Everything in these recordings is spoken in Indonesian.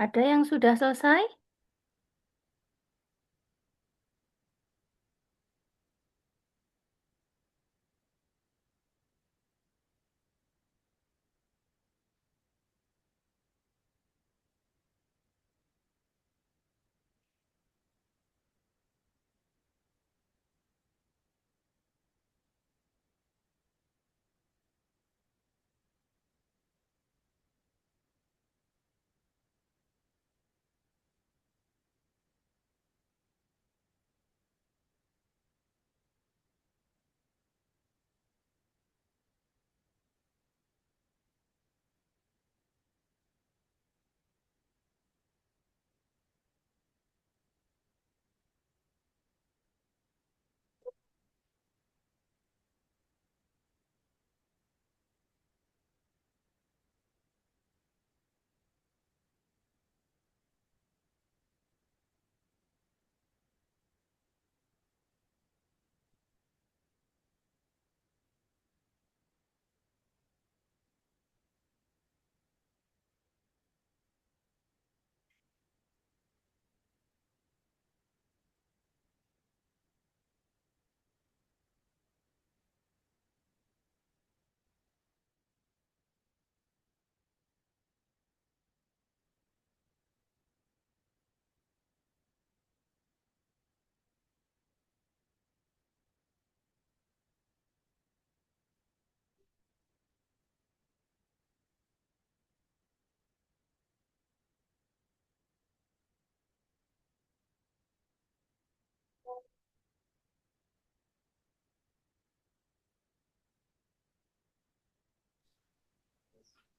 Ada yang sudah selesai?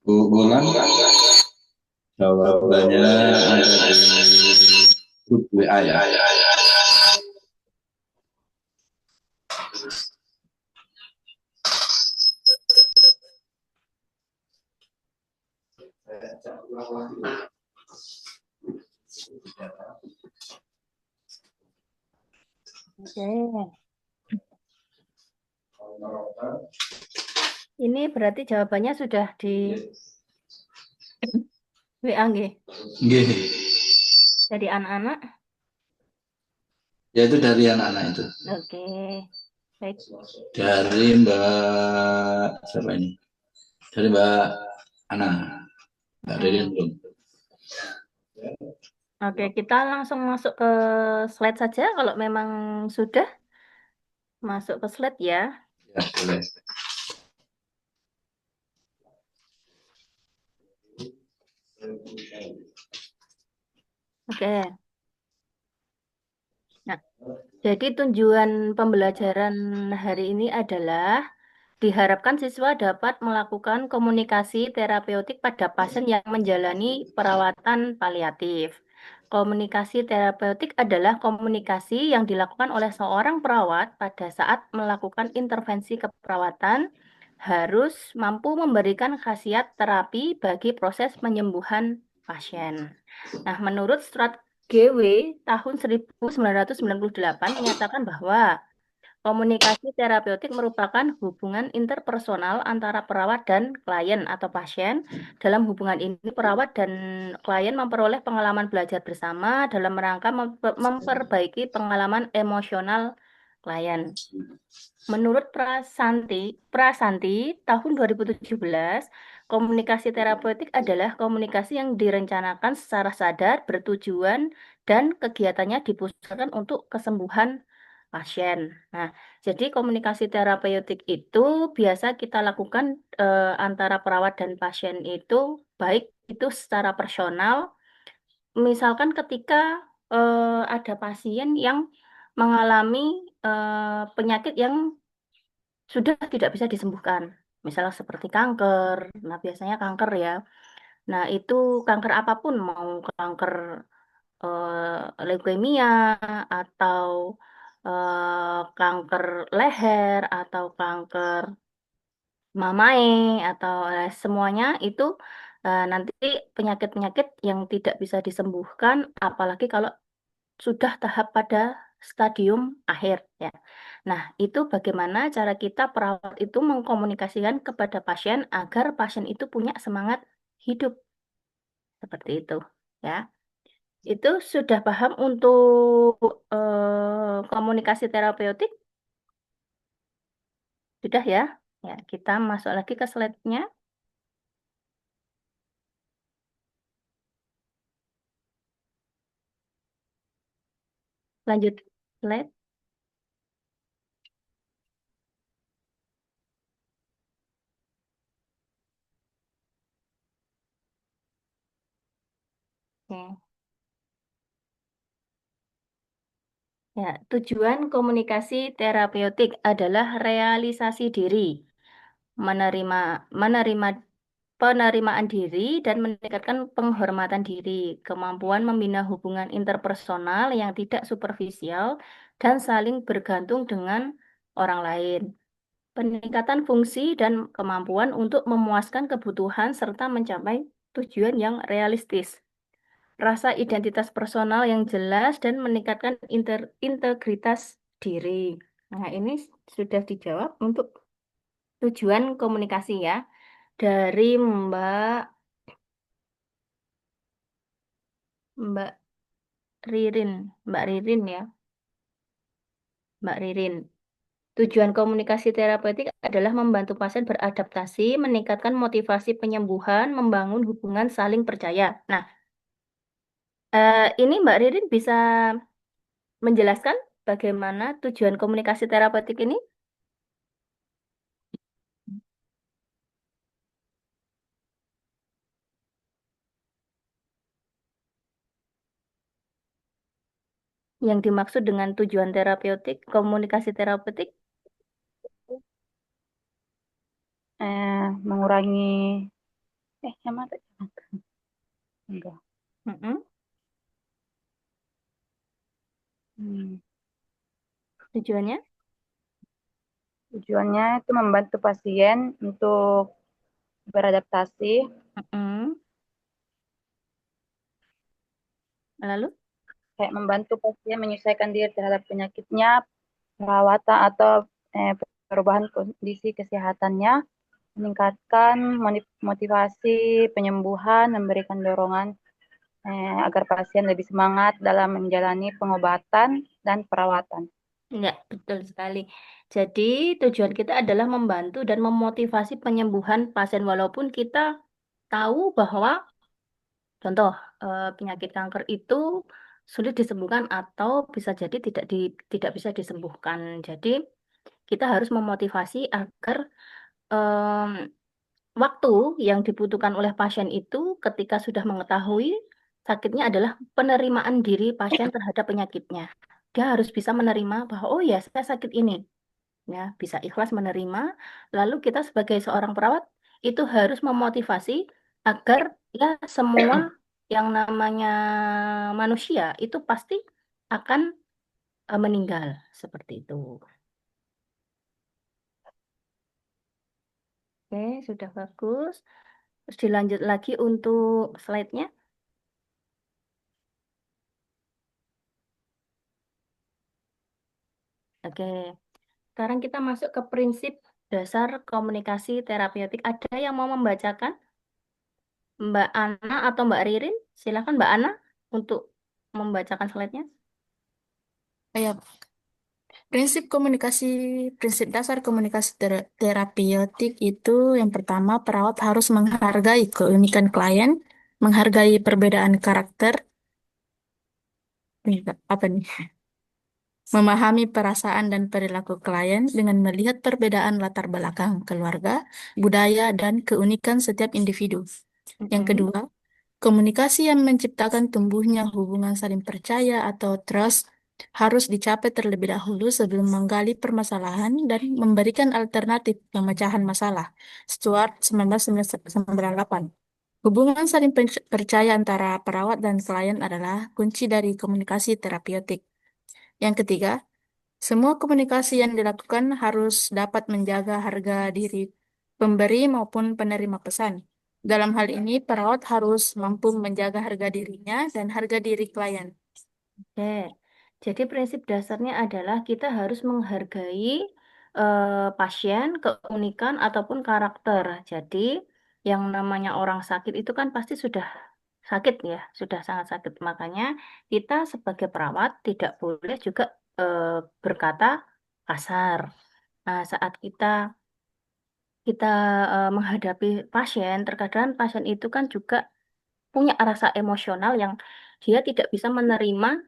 Bu Gulan, jawabannya ada di grup WA ya. Oke. Ini berarti jawabannya sudah di WA nggih. Nggih. Dari anak-anak. Ya itu dari anak-anak itu. Oke. Baik. Dari Mbak siapa ini? Dari Mbak Ana. Mbak Ririn belum. Oke, kita langsung masuk ke slide saja kalau memang sudah masuk ke slide ya. Ya, boleh. Oke. Nah, jadi tujuan pembelajaran hari ini adalah diharapkan siswa dapat melakukan komunikasi terapeutik pada pasien yang menjalani perawatan paliatif. Komunikasi terapeutik adalah komunikasi yang dilakukan oleh seorang perawat pada saat melakukan intervensi keperawatan, harus mampu memberikan khasiat terapi bagi proses penyembuhan pasien. Nah, menurut Strat GW tahun 1998 menyatakan bahwa komunikasi terapeutik merupakan hubungan interpersonal antara perawat dan klien atau pasien. Dalam hubungan ini, perawat dan klien memperoleh pengalaman belajar bersama dalam rangka memperbaiki pengalaman emosional klien. Menurut Prasanti tahun 2017, komunikasi terapeutik adalah komunikasi yang direncanakan secara sadar, bertujuan, dan kegiatannya dipusatkan untuk kesembuhan pasien. Nah, jadi komunikasi terapeutik itu biasa kita lakukan antara perawat dan pasien itu baik itu secara personal, misalkan ketika ada pasien yang mengalami penyakit yang sudah tidak bisa disembuhkan. Misalnya seperti kanker. Nah, biasanya kanker ya. Nah, itu kanker apapun, mau kanker leukemia atau kanker leher atau kanker mamae atau semuanya itu nanti penyakit-penyakit yang tidak bisa disembuhkan, apalagi kalau sudah tahap pada stadium akhir ya. Nah, itu bagaimana cara kita perawat itu mengkomunikasikan kepada pasien agar pasien itu punya semangat hidup seperti itu. ya. Itu sudah paham untuk komunikasi terapeutik? Sudah ya? Ya, kita masuk lagi ke slide-nya. Lanjut slide. Oke. Ya, tujuan komunikasi terapeutik adalah realisasi diri, menerima menerima penerimaan diri dan meningkatkan penghormatan diri, kemampuan membina hubungan interpersonal yang tidak superficial dan saling bergantung dengan orang lain. Peningkatan fungsi dan kemampuan untuk memuaskan kebutuhan serta mencapai tujuan yang realistis. Rasa identitas personal yang jelas dan meningkatkan integritas diri. Nah, ini sudah dijawab untuk tujuan komunikasi ya. Dari Mbak Mbak Ririn, Mbak Ririn ya, Mbak Ririn. Tujuan komunikasi terapeutik adalah membantu pasien beradaptasi, meningkatkan motivasi penyembuhan, membangun hubungan saling percaya. Nah, ini Mbak Ririn bisa menjelaskan bagaimana tujuan komunikasi terapeutik ini yang dimaksud dengan tujuan terapeutik, komunikasi terapeutik? Mengurangi yang mana? Enggak. Mm-mm. Hmm. Tujuannya? Tujuannya itu membantu pasien untuk beradaptasi, Mm-mm. Lalu? kayak membantu pasien menyesuaikan diri terhadap penyakitnya, perawatan atau perubahan kondisi kesehatannya, meningkatkan motivasi penyembuhan, memberikan dorongan agar pasien lebih semangat dalam menjalani pengobatan dan perawatan. Ya, betul sekali. Jadi, tujuan kita adalah membantu dan memotivasi penyembuhan pasien walaupun kita tahu bahwa contoh penyakit kanker itu sulit disembuhkan atau bisa jadi tidak bisa disembuhkan. Jadi, kita harus memotivasi agar em, waktu yang dibutuhkan oleh pasien itu ketika sudah mengetahui sakitnya adalah penerimaan diri pasien terhadap penyakitnya. Dia harus bisa menerima bahwa oh ya saya sakit ini, ya bisa ikhlas menerima. Lalu kita sebagai seorang perawat itu harus memotivasi agar ya semua yang namanya manusia itu pasti akan meninggal seperti itu. Oke, sudah bagus. Terus dilanjut lagi untuk slide-nya. Oke, sekarang kita masuk ke prinsip dasar komunikasi terapeutik. Ada yang mau membacakan? Mbak Ana atau Mbak Ririn? Silakan Mbak Ana untuk membacakan slide-nya. Ya, prinsip dasar komunikasi terapeutik itu yang pertama, perawat harus menghargai keunikan klien, menghargai perbedaan karakter, apa nih? Memahami perasaan dan perilaku klien dengan melihat perbedaan latar belakang keluarga, budaya, dan keunikan setiap individu. Yang Mm-mm. kedua, komunikasi yang menciptakan tumbuhnya hubungan saling percaya atau trust harus dicapai terlebih dahulu sebelum menggali permasalahan dan memberikan alternatif pemecahan masalah. Stuart 1998. Hubungan saling percaya antara perawat dan klien adalah kunci dari komunikasi terapeutik. Yang ketiga, semua komunikasi yang dilakukan harus dapat menjaga harga diri pemberi maupun penerima pesan. Dalam hal ini, perawat harus mampu menjaga harga dirinya dan harga diri klien. Oke, jadi prinsip dasarnya adalah kita harus menghargai pasien, keunikan ataupun karakter. Jadi yang namanya orang sakit itu kan pasti sudah sakit ya, sudah sangat sakit. Makanya kita sebagai perawat tidak boleh juga eh, berkata kasar. Nah, saat kita kita menghadapi pasien, terkadang pasien itu kan juga punya rasa emosional yang dia tidak bisa menerima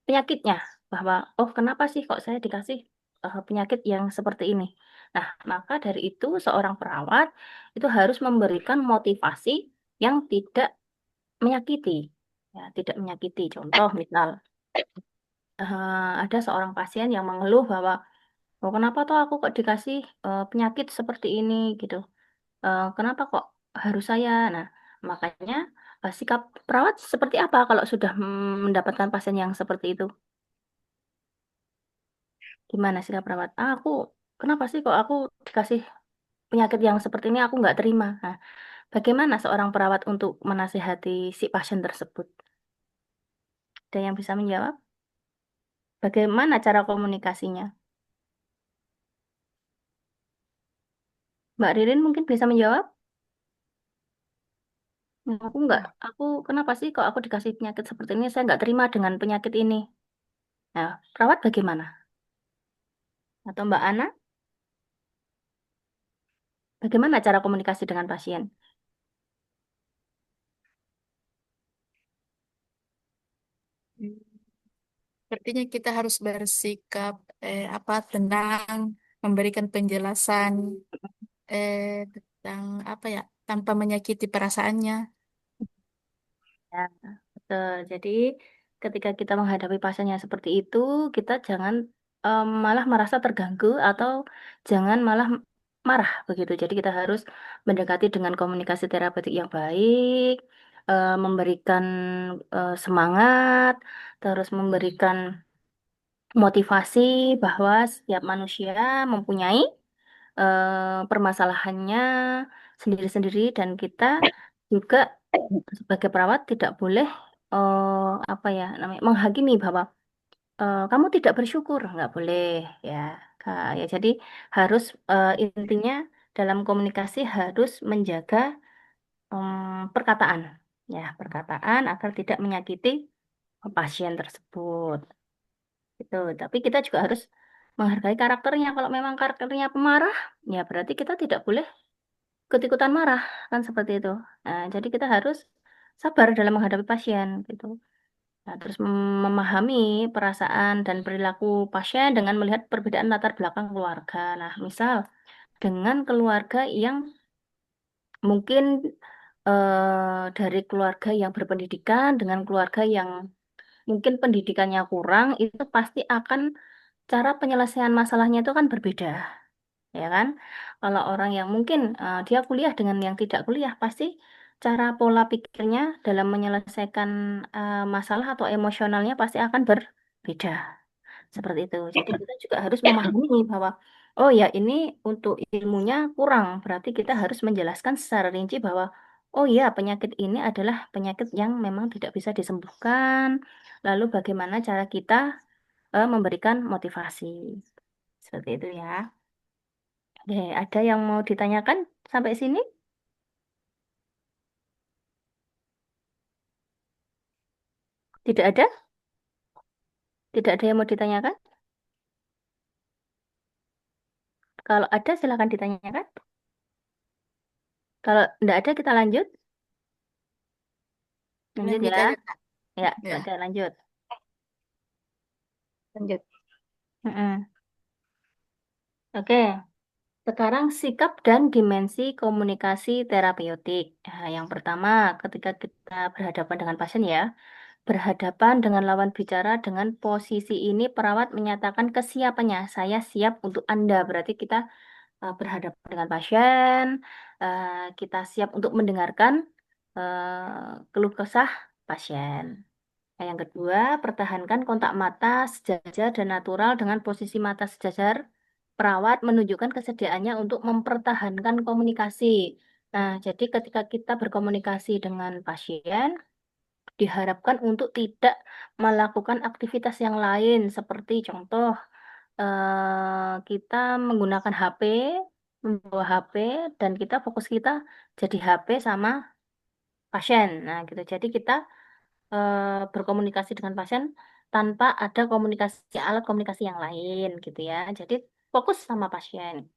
penyakitnya, bahwa oh kenapa sih kok saya dikasih penyakit yang seperti ini. Nah, maka dari itu seorang perawat itu harus memberikan motivasi yang tidak menyakiti. Ya, tidak menyakiti. Contoh misal ada seorang pasien yang mengeluh bahwa oh kenapa toh aku kok dikasih penyakit seperti ini gitu. Kenapa kok harus saya? Nah, makanya sikap perawat seperti apa kalau sudah mendapatkan pasien yang seperti itu? Gimana sikap perawat? Aku kenapa sih kok aku dikasih penyakit yang seperti ini aku nggak terima? Nah, bagaimana seorang perawat untuk menasihati si pasien tersebut? Ada yang bisa menjawab? Bagaimana cara komunikasinya? Mbak Ririn mungkin bisa menjawab? Aku nggak, Ya, aku kenapa sih kok aku dikasih penyakit seperti ini? Saya nggak terima dengan penyakit ini. Nah, perawat bagaimana? Atau Mbak Ana, bagaimana cara komunikasi dengan pasien? Sepertinya kita harus bersikap apa tenang, memberikan penjelasan tentang apa ya, tanpa menyakiti perasaannya. Ya, betul. Jadi, ketika kita menghadapi pasien yang seperti itu, kita jangan malah merasa terganggu atau jangan malah marah begitu. Jadi, kita harus mendekati dengan komunikasi terapeutik yang baik, memberikan semangat, terus memberikan motivasi bahwa setiap manusia mempunyai permasalahannya sendiri-sendiri dan kita juga sebagai perawat tidak boleh apa ya namanya menghakimi bahwa kamu tidak bersyukur nggak boleh ya Kak. Ya jadi harus intinya dalam komunikasi harus menjaga perkataan ya perkataan agar tidak menyakiti pasien tersebut itu tapi kita juga harus menghargai karakternya kalau memang karakternya pemarah ya berarti kita tidak boleh ikut-ikutan marah kan seperti itu. Nah, jadi kita harus sabar dalam menghadapi pasien gitu. Nah, terus memahami perasaan dan perilaku pasien dengan melihat perbedaan latar belakang keluarga. Nah, misal dengan keluarga yang mungkin dari keluarga yang berpendidikan dengan keluarga yang mungkin pendidikannya kurang, itu pasti akan cara penyelesaian masalahnya itu kan berbeda. Ya kan? Kalau orang yang mungkin dia kuliah dengan yang tidak kuliah, pasti cara pola pikirnya dalam menyelesaikan masalah atau emosionalnya pasti akan berbeda. Seperti itu. Jadi kita juga harus memahami bahwa, oh ya ini untuk ilmunya kurang, berarti kita harus menjelaskan secara rinci bahwa, oh ya penyakit ini adalah penyakit yang memang tidak bisa disembuhkan. Lalu bagaimana cara kita memberikan motivasi. Seperti itu ya. Oke, ada yang mau ditanyakan sampai sini? Tidak ada? Tidak ada yang mau ditanyakan? Kalau ada, silakan ditanyakan. Kalau tidak ada, kita lanjut. Lanjut Lanjut ya. aja, Kak. Ya, Ya. oke, lanjut. lanjut. Mm-mm. Oke, sekarang sikap dan dimensi komunikasi terapeutik. Nah, yang pertama, ketika kita berhadapan dengan pasien ya, berhadapan dengan lawan bicara dengan posisi ini perawat menyatakan kesiapannya. Saya siap untuk Anda. Berarti kita berhadapan dengan pasien, kita siap untuk mendengarkan keluh kesah pasien. Nah, yang kedua, pertahankan kontak mata sejajar dan natural dengan posisi mata sejajar. Perawat menunjukkan kesediaannya untuk mempertahankan komunikasi. Nah, jadi ketika kita berkomunikasi dengan pasien, diharapkan untuk tidak melakukan aktivitas yang lain, seperti contoh kita menggunakan HP, membawa HP, dan kita fokus kita jadi HP sama pasien. Nah, gitu. Jadi kita berkomunikasi dengan pasien tanpa ada alat komunikasi yang lain, gitu ya. Jadi fokus sama pasien.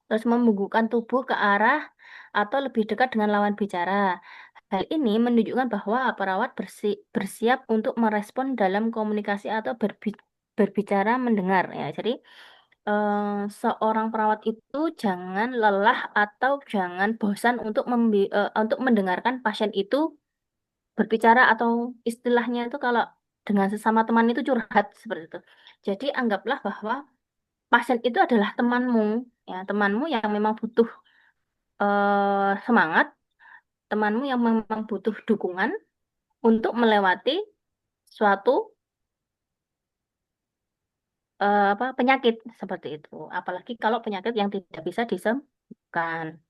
Terus membungkukkan tubuh ke arah atau lebih dekat dengan lawan bicara. Hal ini menunjukkan bahwa perawat bersiap untuk merespon dalam komunikasi atau berbicara mendengar ya. Jadi eh, seorang perawat itu jangan lelah atau jangan bosan untuk mendengarkan pasien itu berbicara atau istilahnya itu kalau dengan sesama teman itu curhat seperti itu. Jadi anggaplah bahwa pasien itu adalah temanmu, ya temanmu yang memang butuh semangat, temanmu yang memang butuh dukungan untuk suatu penyakit seperti itu. Apalagi kalau penyakit yang tidak bisa disembuhkan.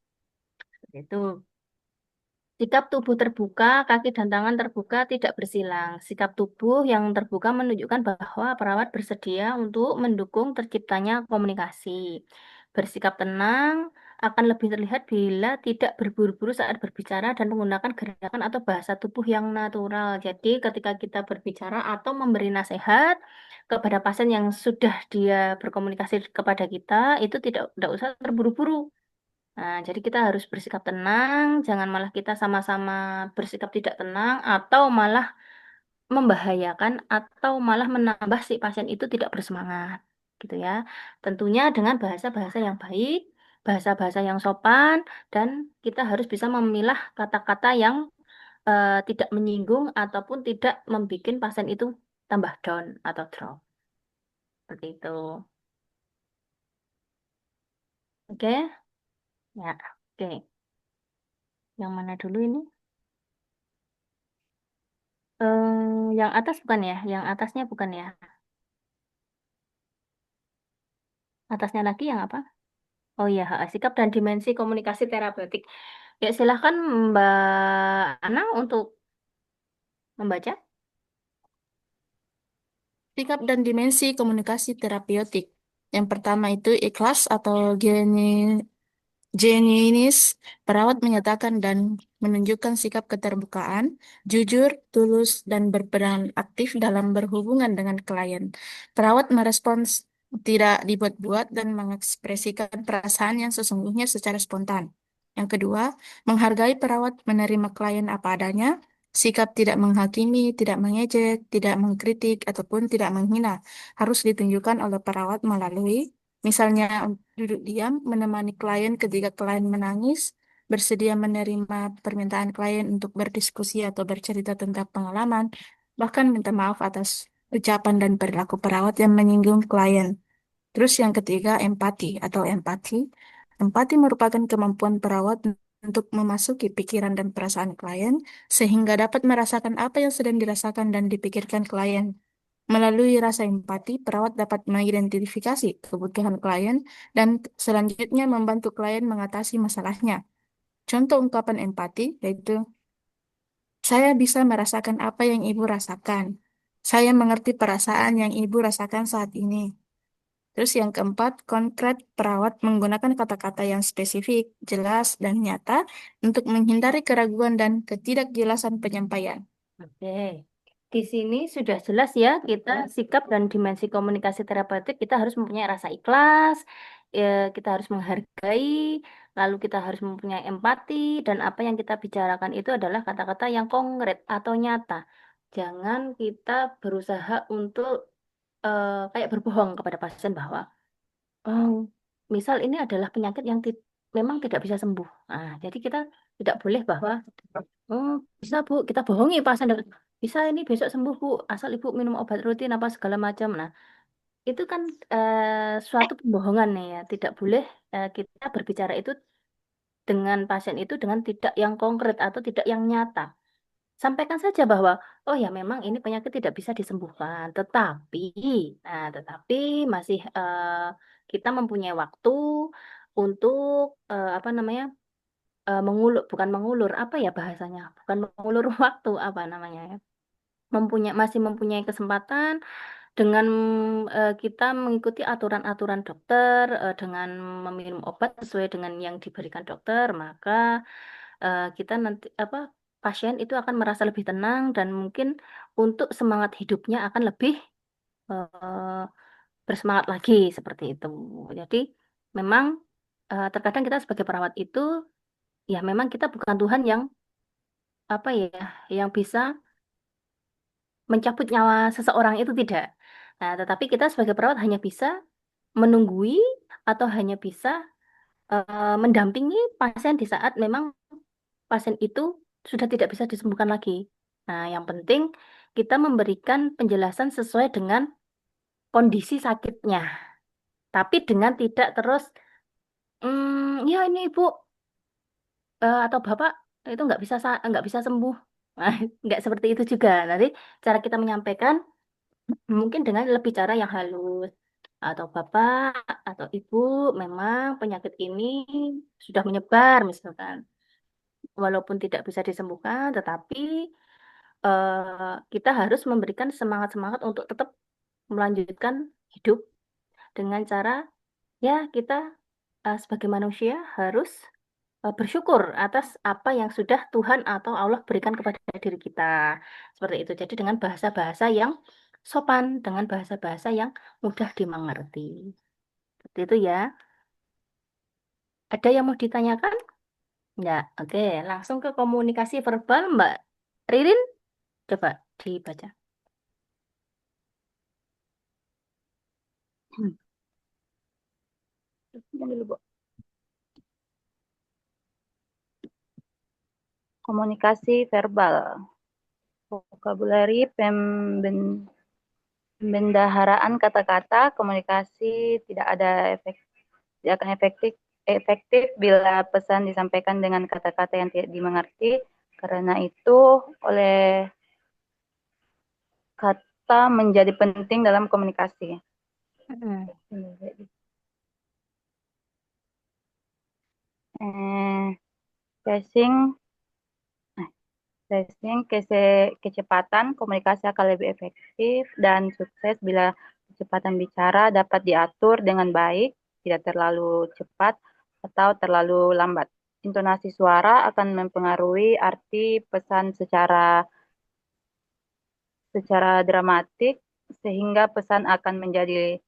Seperti itu. Sikap tubuh terbuka, kaki dan tangan terbuka, tidak bersilang. Sikap tubuh yang terbuka menunjukkan bahwa perawat bersedia untuk mendukung terciptanya komunikasi. Bersikap tenang akan lebih terlihat bila tidak berburu-buru saat berbicara dan menggunakan gerakan atau bahasa tubuh yang natural. Jadi, ketika kita berbicara atau memberi nasihat kepada pasien yang sudah dia berkomunikasi kepada kita, itu tidak usah terburu-buru. Nah, jadi kita harus bersikap tenang, jangan malah kita sama-sama bersikap tidak tenang atau malah membahayakan atau malah menambah si pasien itu tidak bersemangat, gitu ya. Tentunya dengan bahasa-bahasa yang baik, bahasa-bahasa yang sopan, dan kita harus bisa memilah kata-kata yang tidak menyinggung ataupun tidak membuat pasien itu tambah down atau drop, seperti itu. Oke, ya, oke. Yang mana dulu ini? Yang atas bukan ya? Yang atasnya bukan ya? Atasnya lagi yang apa? Oh iya, sikap dan dimensi komunikasi terapeutik. Ya, silahkan Mbak Ana untuk membaca. Sikap dan dimensi komunikasi terapeutik. Yang pertama itu ikhlas atau genuinis, perawat menyatakan dan menunjukkan sikap keterbukaan, jujur, tulus, dan berperan aktif dalam berhubungan dengan klien. Perawat merespons tidak dibuat-buat dan mengekspresikan perasaan yang sesungguhnya secara spontan. Yang kedua, menghargai perawat menerima klien apa adanya, sikap tidak menghakimi, tidak mengejek, tidak mengkritik, ataupun tidak menghina harus ditunjukkan oleh perawat melalui misalnya duduk diam, menemani klien ketika klien menangis, bersedia menerima permintaan klien untuk berdiskusi atau bercerita tentang pengalaman, bahkan minta maaf atas ucapan dan perilaku perawat yang menyinggung klien. Terus yang ketiga, empati atau empati. Empati merupakan kemampuan perawat untuk memasuki pikiran dan perasaan klien sehingga dapat merasakan apa yang sedang dirasakan dan dipikirkan klien. Melalui rasa empati, perawat dapat mengidentifikasi kebutuhan klien dan selanjutnya membantu klien mengatasi masalahnya. Contoh ungkapan empati yaitu, saya bisa merasakan apa yang ibu rasakan. Saya mengerti perasaan yang ibu rasakan saat ini. Terus yang keempat, konkret perawat menggunakan kata-kata yang spesifik, jelas, dan nyata untuk menghindari keraguan dan ketidakjelasan penyampaian. Oke. Di sini sudah jelas ya, kita sikap dan dimensi komunikasi terapeutik, kita harus mempunyai rasa ikhlas, kita harus menghargai, lalu kita harus mempunyai empati, dan apa yang kita bicarakan itu adalah kata-kata yang konkret atau nyata. Jangan kita berusaha untuk kayak berbohong kepada pasien bahwa, oh, misal ini adalah penyakit yang memang tidak bisa sembuh. Nah, jadi kita tidak boleh bahwa, oh, bisa Bu, kita bohongi pasien. Bisa ini besok sembuh Bu, asal Ibu minum obat rutin apa segala macam. Nah, itu kan suatu pembohongan nih ya. Tidak boleh kita berbicara itu dengan pasien itu dengan tidak yang konkret atau tidak yang nyata. Sampaikan saja bahwa, oh ya memang ini penyakit tidak bisa disembuhkan, tetapi masih kita mempunyai waktu untuk apa namanya bukan mengulur, apa ya bahasanya, bukan mengulur waktu, apa namanya ya, masih mempunyai kesempatan dengan kita mengikuti aturan-aturan dokter, dengan meminum obat sesuai dengan yang diberikan dokter, maka kita nanti pasien itu akan merasa lebih tenang dan mungkin untuk semangat hidupnya akan lebih eh, bersemangat lagi seperti itu. Jadi memang terkadang kita sebagai perawat itu ya memang kita bukan Tuhan yang apa ya yang bisa mencabut nyawa seseorang itu tidak. Nah, tetapi kita sebagai perawat hanya bisa menunggui atau hanya bisa mendampingi pasien di saat memang pasien itu sudah tidak bisa disembuhkan lagi. Nah, yang penting kita memberikan penjelasan sesuai dengan kondisi sakitnya, tapi dengan tidak terus, ya ini ibu atau bapak itu nggak bisa sembuh. Nah, nggak seperti itu juga. Nanti cara kita menyampaikan mungkin dengan lebih cara yang halus. Atau bapak atau ibu memang penyakit ini sudah menyebar misalkan. Walaupun tidak bisa disembuhkan, tetapi kita harus memberikan semangat-semangat untuk tetap melanjutkan hidup dengan cara ya kita sebagai manusia harus bersyukur atas apa yang sudah Tuhan atau Allah berikan kepada diri kita. Seperti itu. Jadi dengan bahasa-bahasa yang sopan, dengan bahasa-bahasa yang mudah dimengerti. Seperti itu ya. Ada yang mau ditanyakan? Ya, oke. Langsung ke komunikasi verbal, Mbak Ririn. Coba dibaca. Yang dulu, Bu. Komunikasi verbal. Vokabulari pembendaharaan kata-kata, komunikasi tidak akan efektif bila pesan disampaikan dengan kata-kata yang tidak dimengerti. Karena itu, oleh kata menjadi penting dalam komunikasi. Passing kecepatan komunikasi akan lebih efektif dan sukses bila kecepatan bicara dapat diatur dengan baik, tidak terlalu cepat atau terlalu lambat. Intonasi suara akan mempengaruhi arti pesan secara dramatik sehingga pesan akan menjadi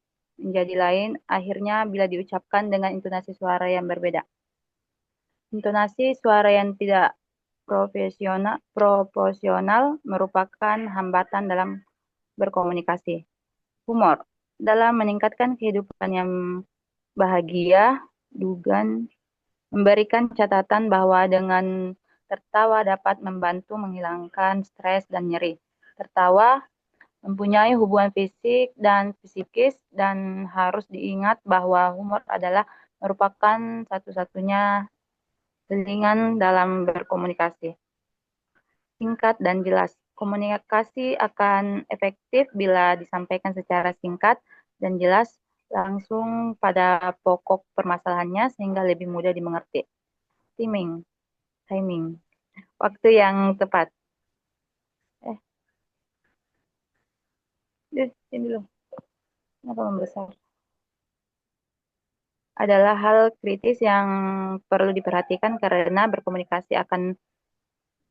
lain akhirnya bila diucapkan dengan intonasi suara yang berbeda. Intonasi suara yang tidak proporsional merupakan hambatan dalam berkomunikasi. Humor. Dalam meningkatkan kehidupan yang bahagia, Dugan memberikan catatan bahwa dengan tertawa dapat membantu menghilangkan stres dan nyeri. Tertawa mempunyai hubungan fisik dan psikis dan harus diingat bahwa humor adalah merupakan satu-satunya selingan dalam berkomunikasi. Singkat dan jelas. Komunikasi akan efektif bila disampaikan secara singkat dan jelas langsung pada pokok permasalahannya sehingga lebih mudah dimengerti. Timing. Waktu yang tepat. Ini dulu. Kenapa membesar? Adalah hal kritis yang perlu diperhatikan karena berkomunikasi akan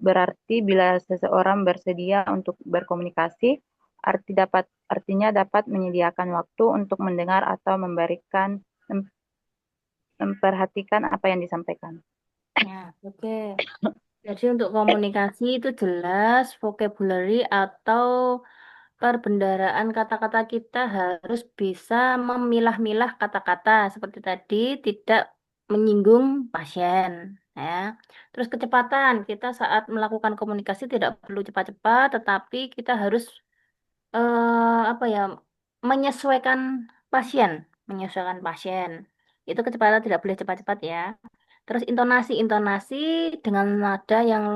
berarti bila seseorang bersedia untuk berkomunikasi, artinya dapat menyediakan waktu untuk mendengar atau memperhatikan apa yang disampaikan. Ya, oke. Jadi untuk komunikasi itu jelas vocabulary atau perbendaharaan kata-kata kita harus bisa memilah-milah kata-kata seperti tadi, tidak menyinggung pasien, ya. Terus kecepatan, kita saat melakukan komunikasi tidak perlu cepat-cepat, tetapi kita harus apa ya, menyesuaikan pasien, menyesuaikan pasien. Itu kecepatan tidak boleh cepat-cepat ya. Terus intonasi dengan nada yang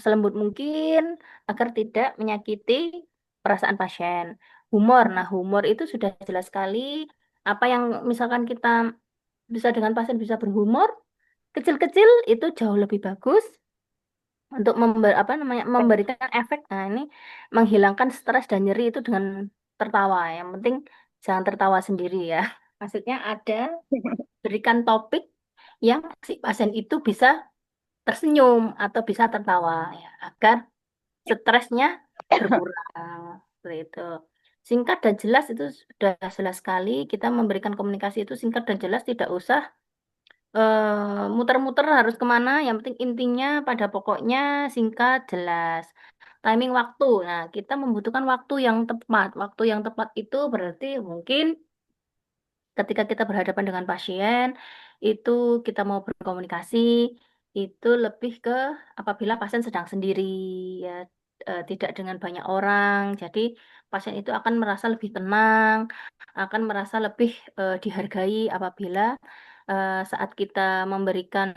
selembut mungkin agar tidak menyakiti perasaan pasien. Humor, nah humor itu sudah jelas sekali apa yang misalkan kita bisa dengan pasien bisa berhumor, kecil-kecil itu jauh lebih bagus untuk memberikan efek. Nah, ini menghilangkan stres dan nyeri itu dengan tertawa. Yang penting jangan tertawa sendiri ya. Maksudnya ada berikan topik yang si pasien itu bisa tersenyum atau bisa tertawa ya, agar stresnya berkurang. Seperti itu. Singkat dan jelas itu sudah jelas sekali. Kita memberikan komunikasi itu singkat dan jelas, tidak usah muter-muter harus kemana. Yang penting intinya pada pokoknya singkat, jelas. Timing waktu. Nah, kita membutuhkan waktu yang tepat. Waktu yang tepat itu berarti mungkin ketika kita berhadapan dengan pasien, itu kita mau berkomunikasi, itu lebih ke apabila pasien sedang sendiri, ya, tidak dengan banyak orang. Jadi pasien itu akan merasa lebih tenang, akan merasa lebih dihargai apabila saat kita memberikan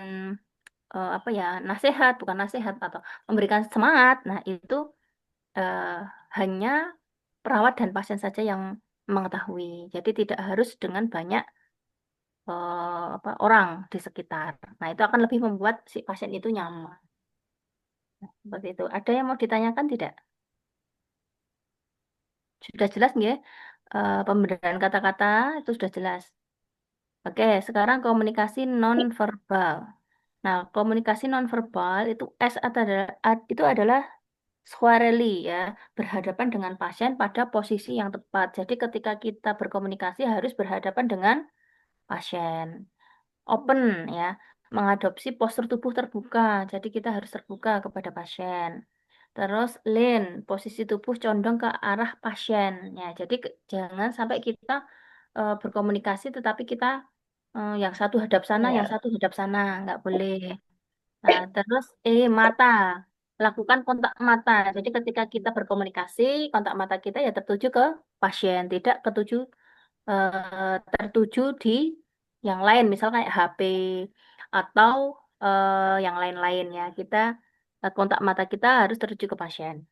apa ya, nasihat, bukan nasihat, atau memberikan semangat. Nah, itu eh, hanya perawat dan pasien saja yang mengetahui. Jadi tidak harus dengan banyak apa, orang di sekitar. Nah, itu akan lebih membuat si pasien itu nyaman. Seperti itu. Ada yang mau ditanyakan tidak? Sudah jelas nggak? Pembedaan kata-kata itu sudah jelas. Oke, sekarang komunikasi nonverbal. Nah, komunikasi nonverbal itu S itu adalah squarely ya, berhadapan dengan pasien pada posisi yang tepat. Jadi ketika kita berkomunikasi harus berhadapan dengan pasien. Open ya, mengadopsi postur tubuh terbuka. Jadi kita harus terbuka kepada pasien. Terus lean, posisi tubuh condong ke arah pasien. Ya, jadi jangan sampai kita berkomunikasi tetapi kita yang satu hadap sana, yang satu hadap sana, nggak boleh. Nah, terus mata, lakukan kontak mata. Jadi ketika kita berkomunikasi, kontak mata kita ya tertuju ke pasien, tidak tertuju di yang lain, misal kayak HP atau yang lain-lain ya. Kita kontak mata kita harus tertuju ke pasien.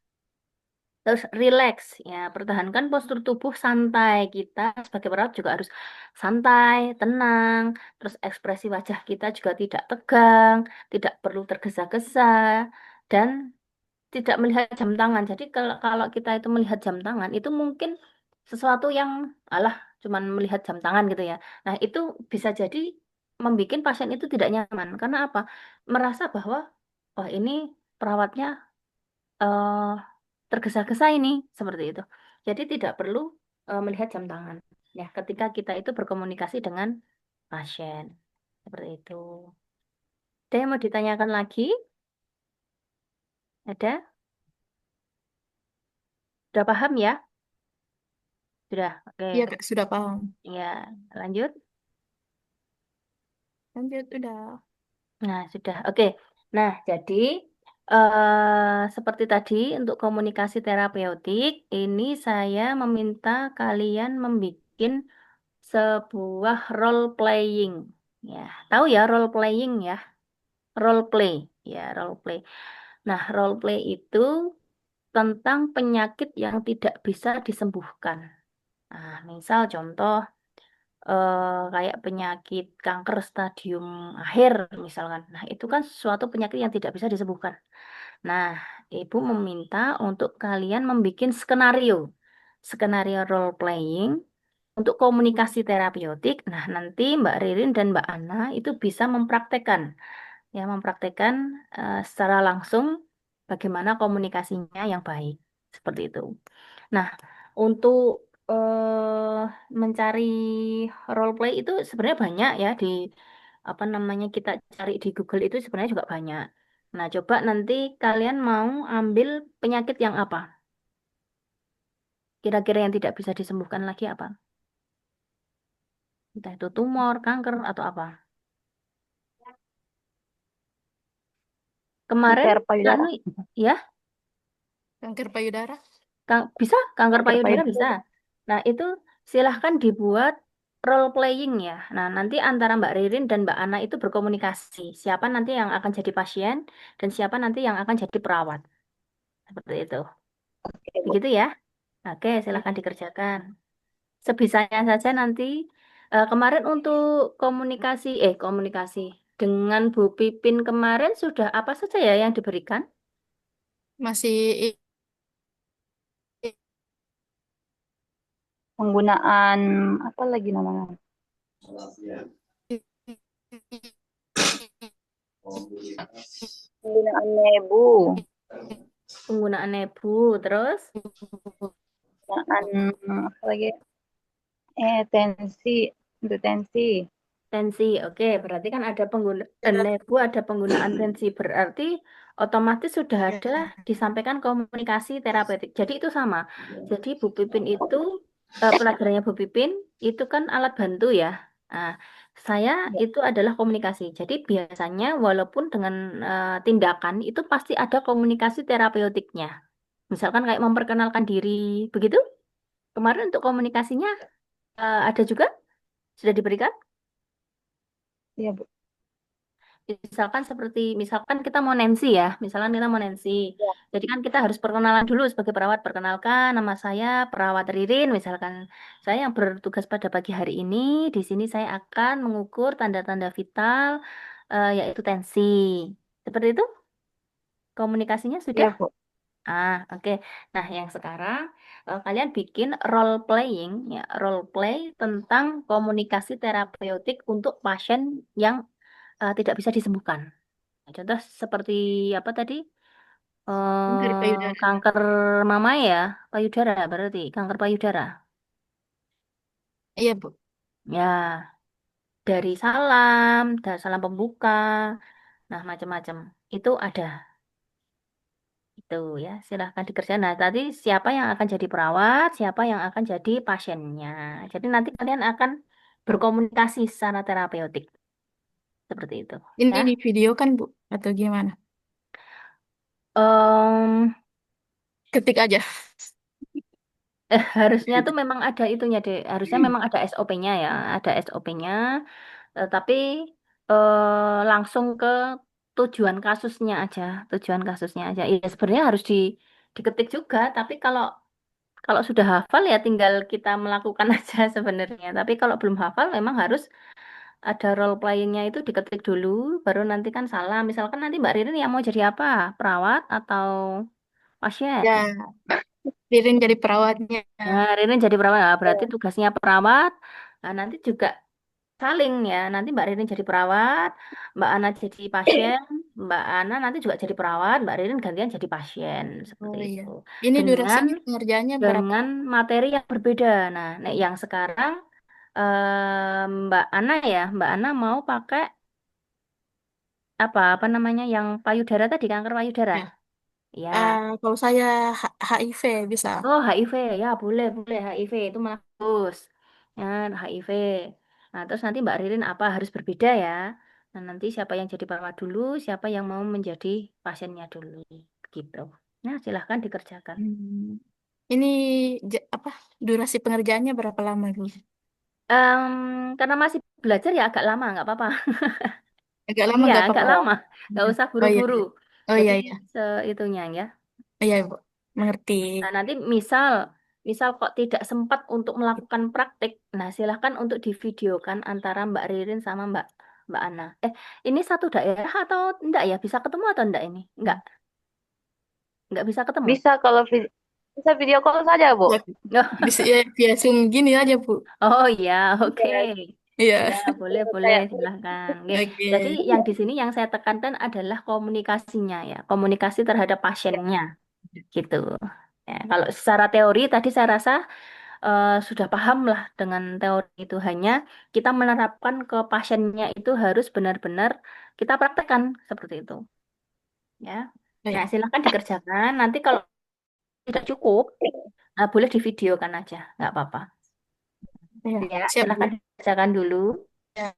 Terus relax ya, pertahankan postur tubuh santai. Kita sebagai perawat juga harus santai, tenang. Terus ekspresi wajah kita juga tidak tegang, tidak perlu tergesa-gesa dan tidak melihat jam tangan. Jadi kalau kalau kita itu melihat jam tangan itu mungkin sesuatu yang alah cuman melihat jam tangan gitu ya. Nah, itu bisa jadi membuat pasien itu tidak nyaman. Karena apa? Merasa bahwa wah ini perawatnya eh, tergesa-gesa ini seperti itu. Jadi tidak perlu melihat jam tangan. Ya, ketika kita itu berkomunikasi dengan pasien. Seperti itu. Ada yang mau ditanyakan lagi? Ada? Sudah paham ya? Sudah. Oke. Iya, Kak, sudah paham. Ya, lanjut. Lanjut, udah. Nah, sudah. Oke. Nah, jadi seperti tadi untuk komunikasi terapeutik, ini saya meminta kalian membuat sebuah role playing. Ya, tahu ya role playing ya? Role play. Ya, role play. Nah, role play itu tentang penyakit yang tidak bisa disembuhkan. Nah, misal contoh kayak penyakit kanker stadium akhir misalkan. Nah, itu kan suatu penyakit yang tidak bisa disembuhkan. Nah, Ibu meminta untuk kalian membuat skenario. Skenario role playing untuk komunikasi terapeutik. Nah, nanti Mbak Ririn dan Mbak Ana itu bisa mempraktekkan ya, mempraktekkan secara langsung bagaimana komunikasinya yang baik. Seperti itu. Nah, untuk mencari role play itu sebenarnya banyak ya di apa namanya, kita cari di Google itu sebenarnya juga banyak. Nah, coba nanti kalian mau ambil penyakit yang apa? Kira-kira yang tidak bisa disembuhkan lagi apa? Entah itu tumor, kanker atau apa? Kemarin Kanker anu payudara. ya, Kanker payudara. Bisa kanker Kanker payudara payudara. bisa. Nah, itu silahkan dibuat role playing ya. Nah, nanti antara Mbak Ririn dan Mbak Ana itu berkomunikasi. Siapa nanti yang akan jadi pasien dan siapa nanti yang akan jadi perawat. Seperti itu. Oke, Bu. Begitu ya. Oke, silahkan dikerjakan. Sebisanya saja nanti. Kemarin untuk komunikasi dengan Bu Pipin kemarin sudah apa saja ya yang diberikan? Masih Penggunaan apa lagi namanya? Penggunaan nebu, Penggunaan nebu, terus penggunaan apa lagi? Tensi, untuk tensi. tensi. Oke, berarti kan ada penggunaan nebu, ada penggunaan tensi. Berarti otomatis sudah ada disampaikan komunikasi terapeutik. Jadi itu sama. Jadi Bu Pipin itu pelajarannya Bu Pipin itu kan alat bantu ya. Nah, saya Ya, itu adalah komunikasi. Jadi biasanya walaupun dengan tindakan itu pasti ada komunikasi terapeutiknya. Misalkan kayak memperkenalkan diri, begitu. Kemarin untuk komunikasinya ada juga sudah diberikan. iya, Bu. Misalkan seperti, misalkan kita mau Nancy ya, misalkan kita mau Nancy. Ya, Jadi kan kita harus perkenalan dulu sebagai perawat. Perkenalkan, nama saya perawat Ririn, misalkan. Saya yang bertugas pada pagi hari ini, di sini saya akan mengukur tanda-tanda vital, yaitu tensi. Seperti itu, komunikasinya sudah? iya, Bu. Oke. Nah, yang sekarang kalian bikin role playing, ya, role play tentang komunikasi terapeutik untuk pasien yang tidak bisa disembuhkan. Nah, contoh seperti apa tadi? Dari payudara. Kanker mama ya, payudara berarti kanker payudara. Iya, Bu. Ya, dari salam pembuka, nah macam-macam itu ada. Itu ya, silahkan dikerjakan. Nah, tadi siapa yang akan jadi perawat, siapa yang akan jadi pasiennya. Jadi nanti kalian akan berkomunikasi secara terapeutik seperti itu. Ini Ya, di video kan, Bu? Atau gimana? Em, Ketik aja. harusnya tuh memang ada itunya deh. Harusnya memang ada SOP-nya ya, ada SOP-nya. Tapi langsung ke tujuan kasusnya aja, tujuan kasusnya aja. Iya sebenarnya harus diketik juga. Tapi kalau kalau sudah hafal ya tinggal kita melakukan aja sebenarnya. Tapi kalau belum hafal memang harus ada role playing-nya itu diketik dulu, baru nanti kan salah. Misalkan nanti Mbak Ririn yang mau jadi apa? Perawat atau pasien? Ya, Ririn jadi perawatnya. Nah, Ririn jadi perawat, nah, berarti tugasnya perawat. Nah, nanti juga saling ya. Nanti Mbak Ririn jadi perawat, Mbak Ana jadi pasien, Mbak Ana nanti juga jadi perawat, Mbak Ririn gantian jadi pasien seperti Oh iya. itu. Ini Dengan durasinya pengerjaannya berapa? dengan materi yang berbeda. Nah, yang sekarang Mbak Ana ya, Mbak Ana mau pakai apa namanya yang payudara tadi kanker payudara. Ya. Ya. Kalau saya HIV bisa. Oh, HIV ya boleh boleh HIV itu malah bagus. Ya, HIV. Nah, terus nanti Mbak Ririn apa harus berbeda ya. Nah, nanti siapa yang jadi perawat dulu, siapa yang mau menjadi pasiennya dulu gitu. Nah, silahkan dikerjakan. Hmm. Ini apa? Durasi pengerjaannya berapa lama, Bu? Karena masih belajar ya agak lama, nggak apa-apa. Agak lama Iya, nggak agak apa-apa. lama. Nggak Ya. usah Oh iya, buru-buru. iya. Oh Jadi iya, iya. seitunya ya. Oh, iya, Bu. Mengerti. Nah, nanti misal misal kok tidak sempat untuk melakukan praktik, nah silahkan untuk divideokan antara Mbak Ririn sama Mbak Ana. Ini satu daerah atau enggak ya? Bisa ketemu atau enggak ini? Enggak bisa ketemu. Bisa kalau bisa video call saja, Bu. Ya, bisa ya, via Zoom gini aja, Bu. Oh iya, oke. Iya, Ya, Iya. boleh, boleh, saya. silahkan. Oke. Jadi Oke. yang di sini yang saya tekankan adalah komunikasinya ya, komunikasi terhadap Ya. pasiennya gitu. Ya, kalau secara teori tadi saya rasa sudah paham lah dengan teori itu. Hanya kita menerapkan ke pasiennya itu harus benar-benar kita praktekkan seperti itu. Ya. Nah, Baik. silakan dikerjakan. Nanti kalau tidak cukup, boleh divideokan aja, nggak apa-apa. Ya, Ya, siap, silakan Bu. dikerjakan dulu. Ya.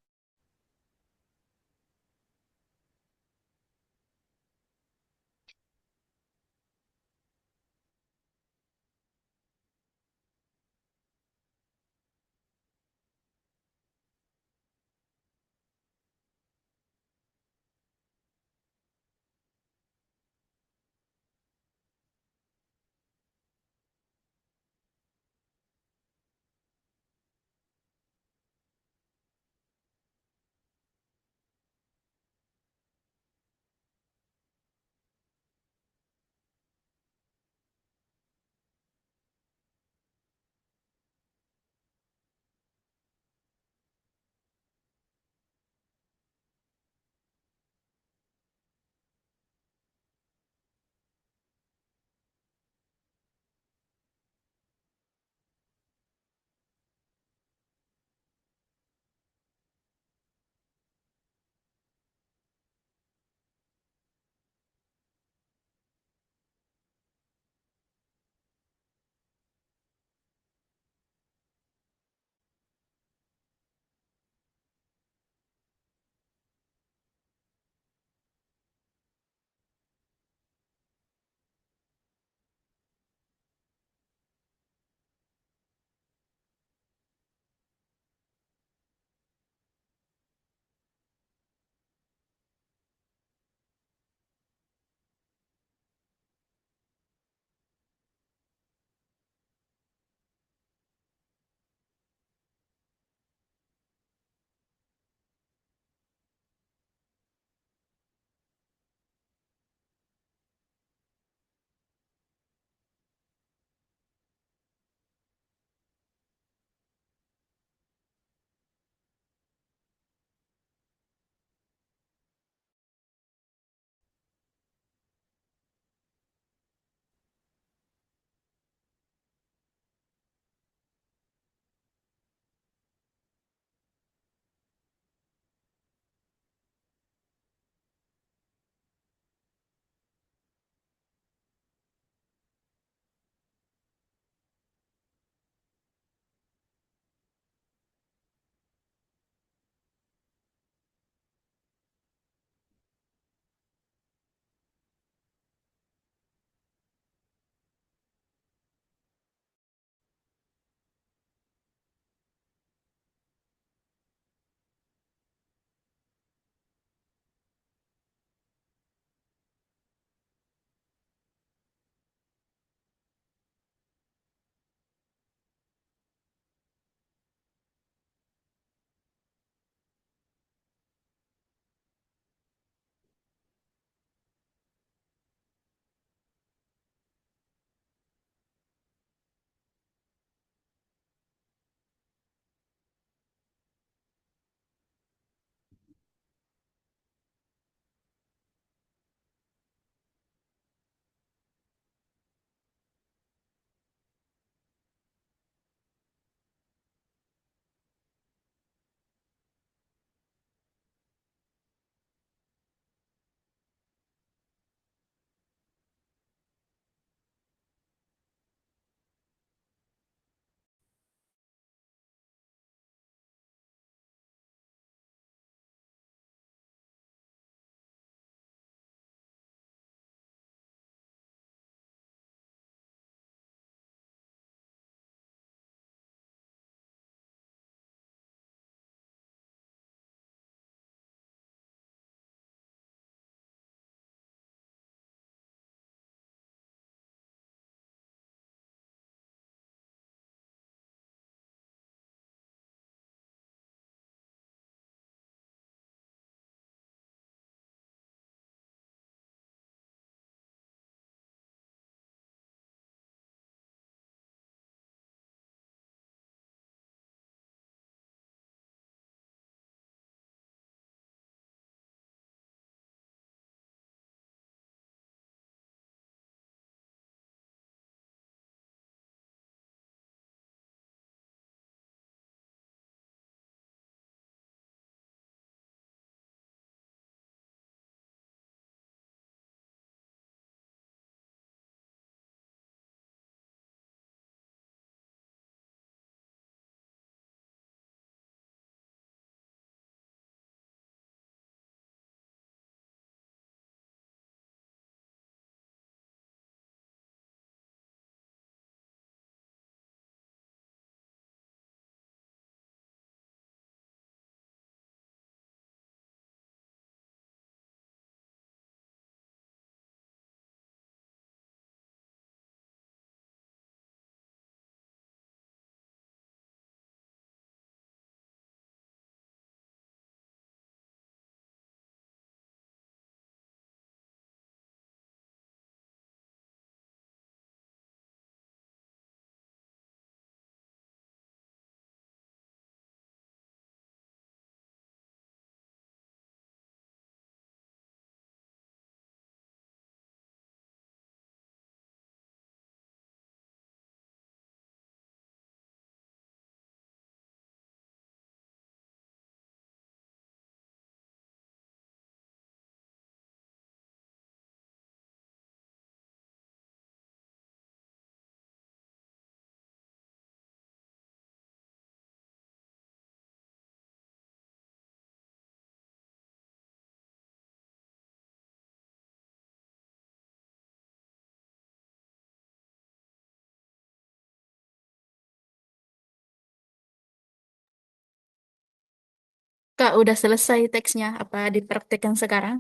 Kak, udah selesai teksnya. Apa dipraktekkan sekarang?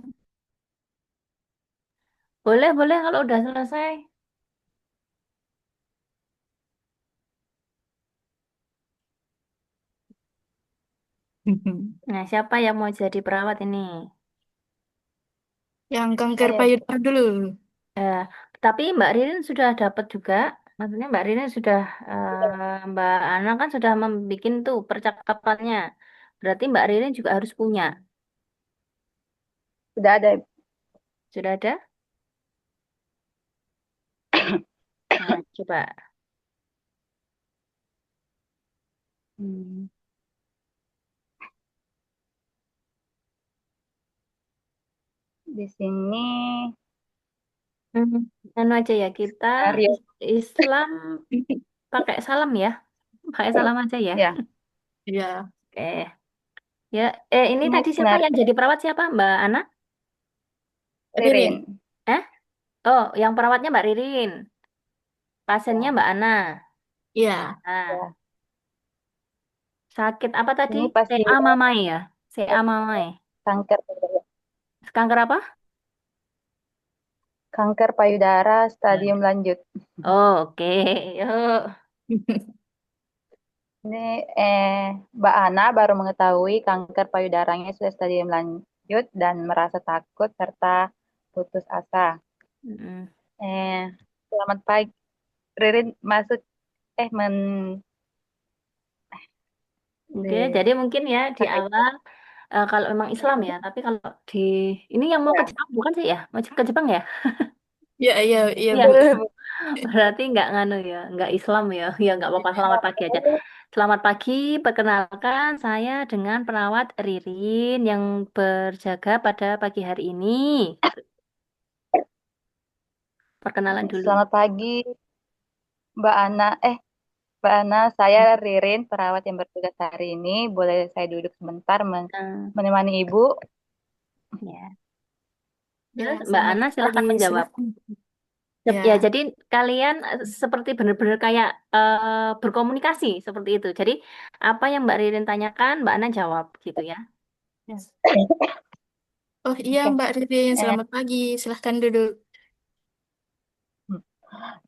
Boleh, boleh kalau udah selesai. Nah, siapa yang mau jadi perawat ini? Yang kanker Saya, Bu. payudara dulu. Eh, tapi Mbak Ririn sudah dapat juga. Maksudnya Mbak Ririn sudah, Mbak Ana kan sudah membuat tuh percakapannya. Berarti Mbak Ririn juga harus punya. Sudah ada. Sudah ada? Nah, coba. Hmm, di sini Hmm, anu aja ya kita skenario. Islam pakai salam ya. Pakai salam aja ya. Ya, Ya. Oke. Ya, ini ini tadi siapa yang skenario jadi perawat siapa? Mbak Ana? Ririn. Ririn. Eh? Oh, yang perawatnya Mbak Ririn. Pasiennya Ya, Mbak Ana. Ya. Nah, ya. sakit apa tadi? Ini CA pasien Mamai ya? CA Mamai. kanker Kanker apa? kanker payudara Hmm. stadium lanjut. Oh, oke. Yuk. Ini Mbak Ana baru mengetahui kanker payudaranya sudah stadium lanjut dan merasa takut serta putus asa. Mm-mm. Eh, Selamat pagi. Ririn masuk men Oke, di jadi mungkin ya di pakai awal kalau memang Islam ya, tapi kalau di ini yang mau ke ya. Jepang bukan sih ya? Mau ke Jepang ya? Ya, iya, iya, Iya, Bu. berarti nggak nganu ya, nggak Islam ya. Ya nggak apa-apa, selamat pagi aja. Selamat pagi, perkenalkan saya dengan perawat Ririn yang berjaga pada pagi hari ini. Perkenalan dulu. Selamat pagi Mbak Ana. Mbak Ana, saya Ririn, perawat yang bertugas hari ini. Boleh saya duduk sebentar Nah, menemani Ibu? ya. Ya, Terus Mbak selamat Ana pagi. silahkan menjawab. Silahkan. Ya, Ya. jadi kalian seperti benar-benar kayak berkomunikasi seperti itu. Jadi apa yang Mbak Ririn tanyakan, Mbak Ana jawab gitu ya. Ya. Oh iya, Oke. Mbak Ririn. Eh, Selamat pagi. Silahkan duduk.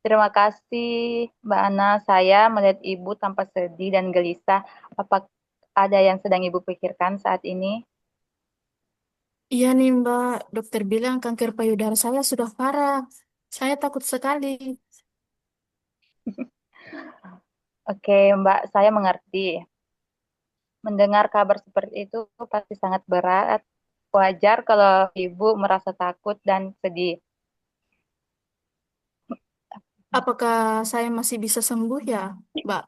Terima kasih Mbak Ana. Saya melihat Ibu tampak sedih dan gelisah. Apa ada yang sedang Ibu pikirkan saat ini? Iya nih, Mbak. Dokter bilang kanker payudara saya sudah parah. Saya takut sekali. Oke, Mbak, saya mengerti. Mendengar kabar seperti itu pasti sangat berat. Wajar kalau Ibu merasa takut dan sedih. Apakah saya masih bisa sembuh ya, Mbak?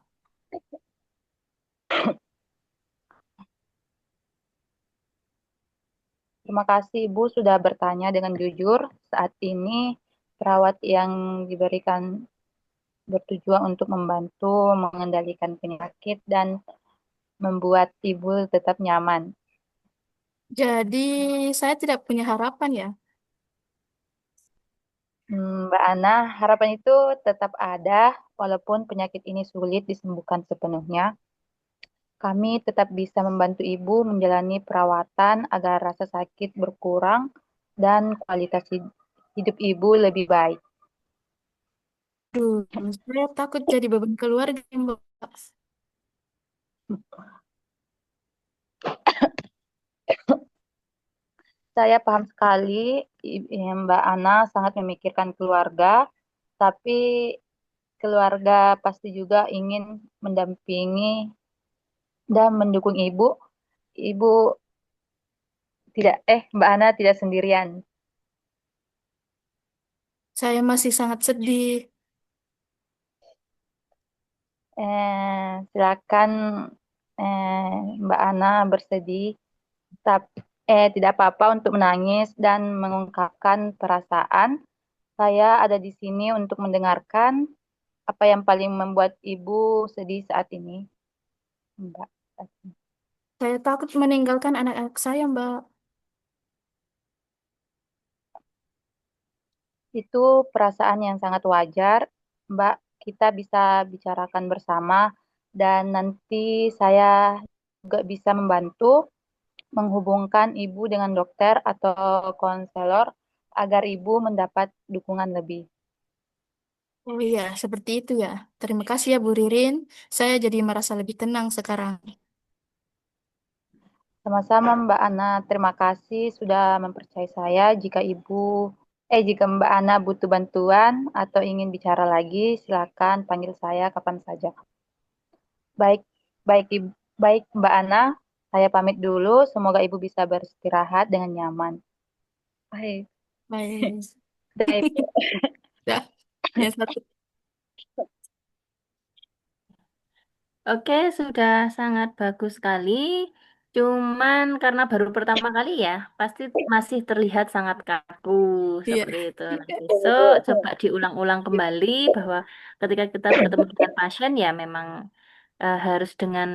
Terima kasih Ibu sudah bertanya dengan jujur. Saat ini perawat yang diberikan bertujuan untuk membantu mengendalikan penyakit dan membuat Ibu tetap nyaman. Jadi saya tidak punya harapan ya. Mbak Ana, harapan itu tetap ada walaupun penyakit ini sulit disembuhkan sepenuhnya. Kami tetap bisa membantu Ibu menjalani perawatan agar rasa sakit berkurang dan kualitas hidup Ibu lebih baik. Duh, saya takut jadi beban keluarga, Mbak. Saya paham sekali Mbak Ana sangat memikirkan keluarga, tapi keluarga pasti juga ingin mendampingi dan mendukung Ibu. Ibu tidak, Mbak Ana tidak sendirian. Saya masih sangat sedih. Silakan eh, Mbak Ana bersedih, tapi tidak apa-apa untuk menangis dan mengungkapkan perasaan. Saya ada di sini untuk mendengarkan apa yang paling membuat Ibu sedih saat ini, Mbak. Saya takut meninggalkan anak-anak saya, Mbak. Itu perasaan yang sangat wajar, Mbak. Kita bisa bicarakan bersama dan nanti saya juga bisa membantu. menghubungkan ibu dengan dokter atau konselor agar ibu mendapat dukungan lebih. Oh iya, seperti itu ya. Terima kasih ya Bu Ririn. Saya jadi merasa lebih tenang sekarang. Sama-sama Mbak Ana, terima kasih sudah mempercayai saya. Jika Mbak Ana butuh bantuan atau ingin bicara lagi, silakan panggil saya kapan saja. Baik, baik, baik Mbak Ana, saya pamit dulu. Semoga Ibu bisa beristirahat dengan nyaman. Baik, Baik. sudah Ibu. Dah, yang satu. Oke, sudah sangat bagus sekali. Cuman karena baru pertama kali ya, pasti masih terlihat sangat kaku Iya. seperti itu. Nah, Ya, besok Ibu. coba diulang-ulang kembali bahwa ketika kita bertemu dengan pasien ya memang harus dengan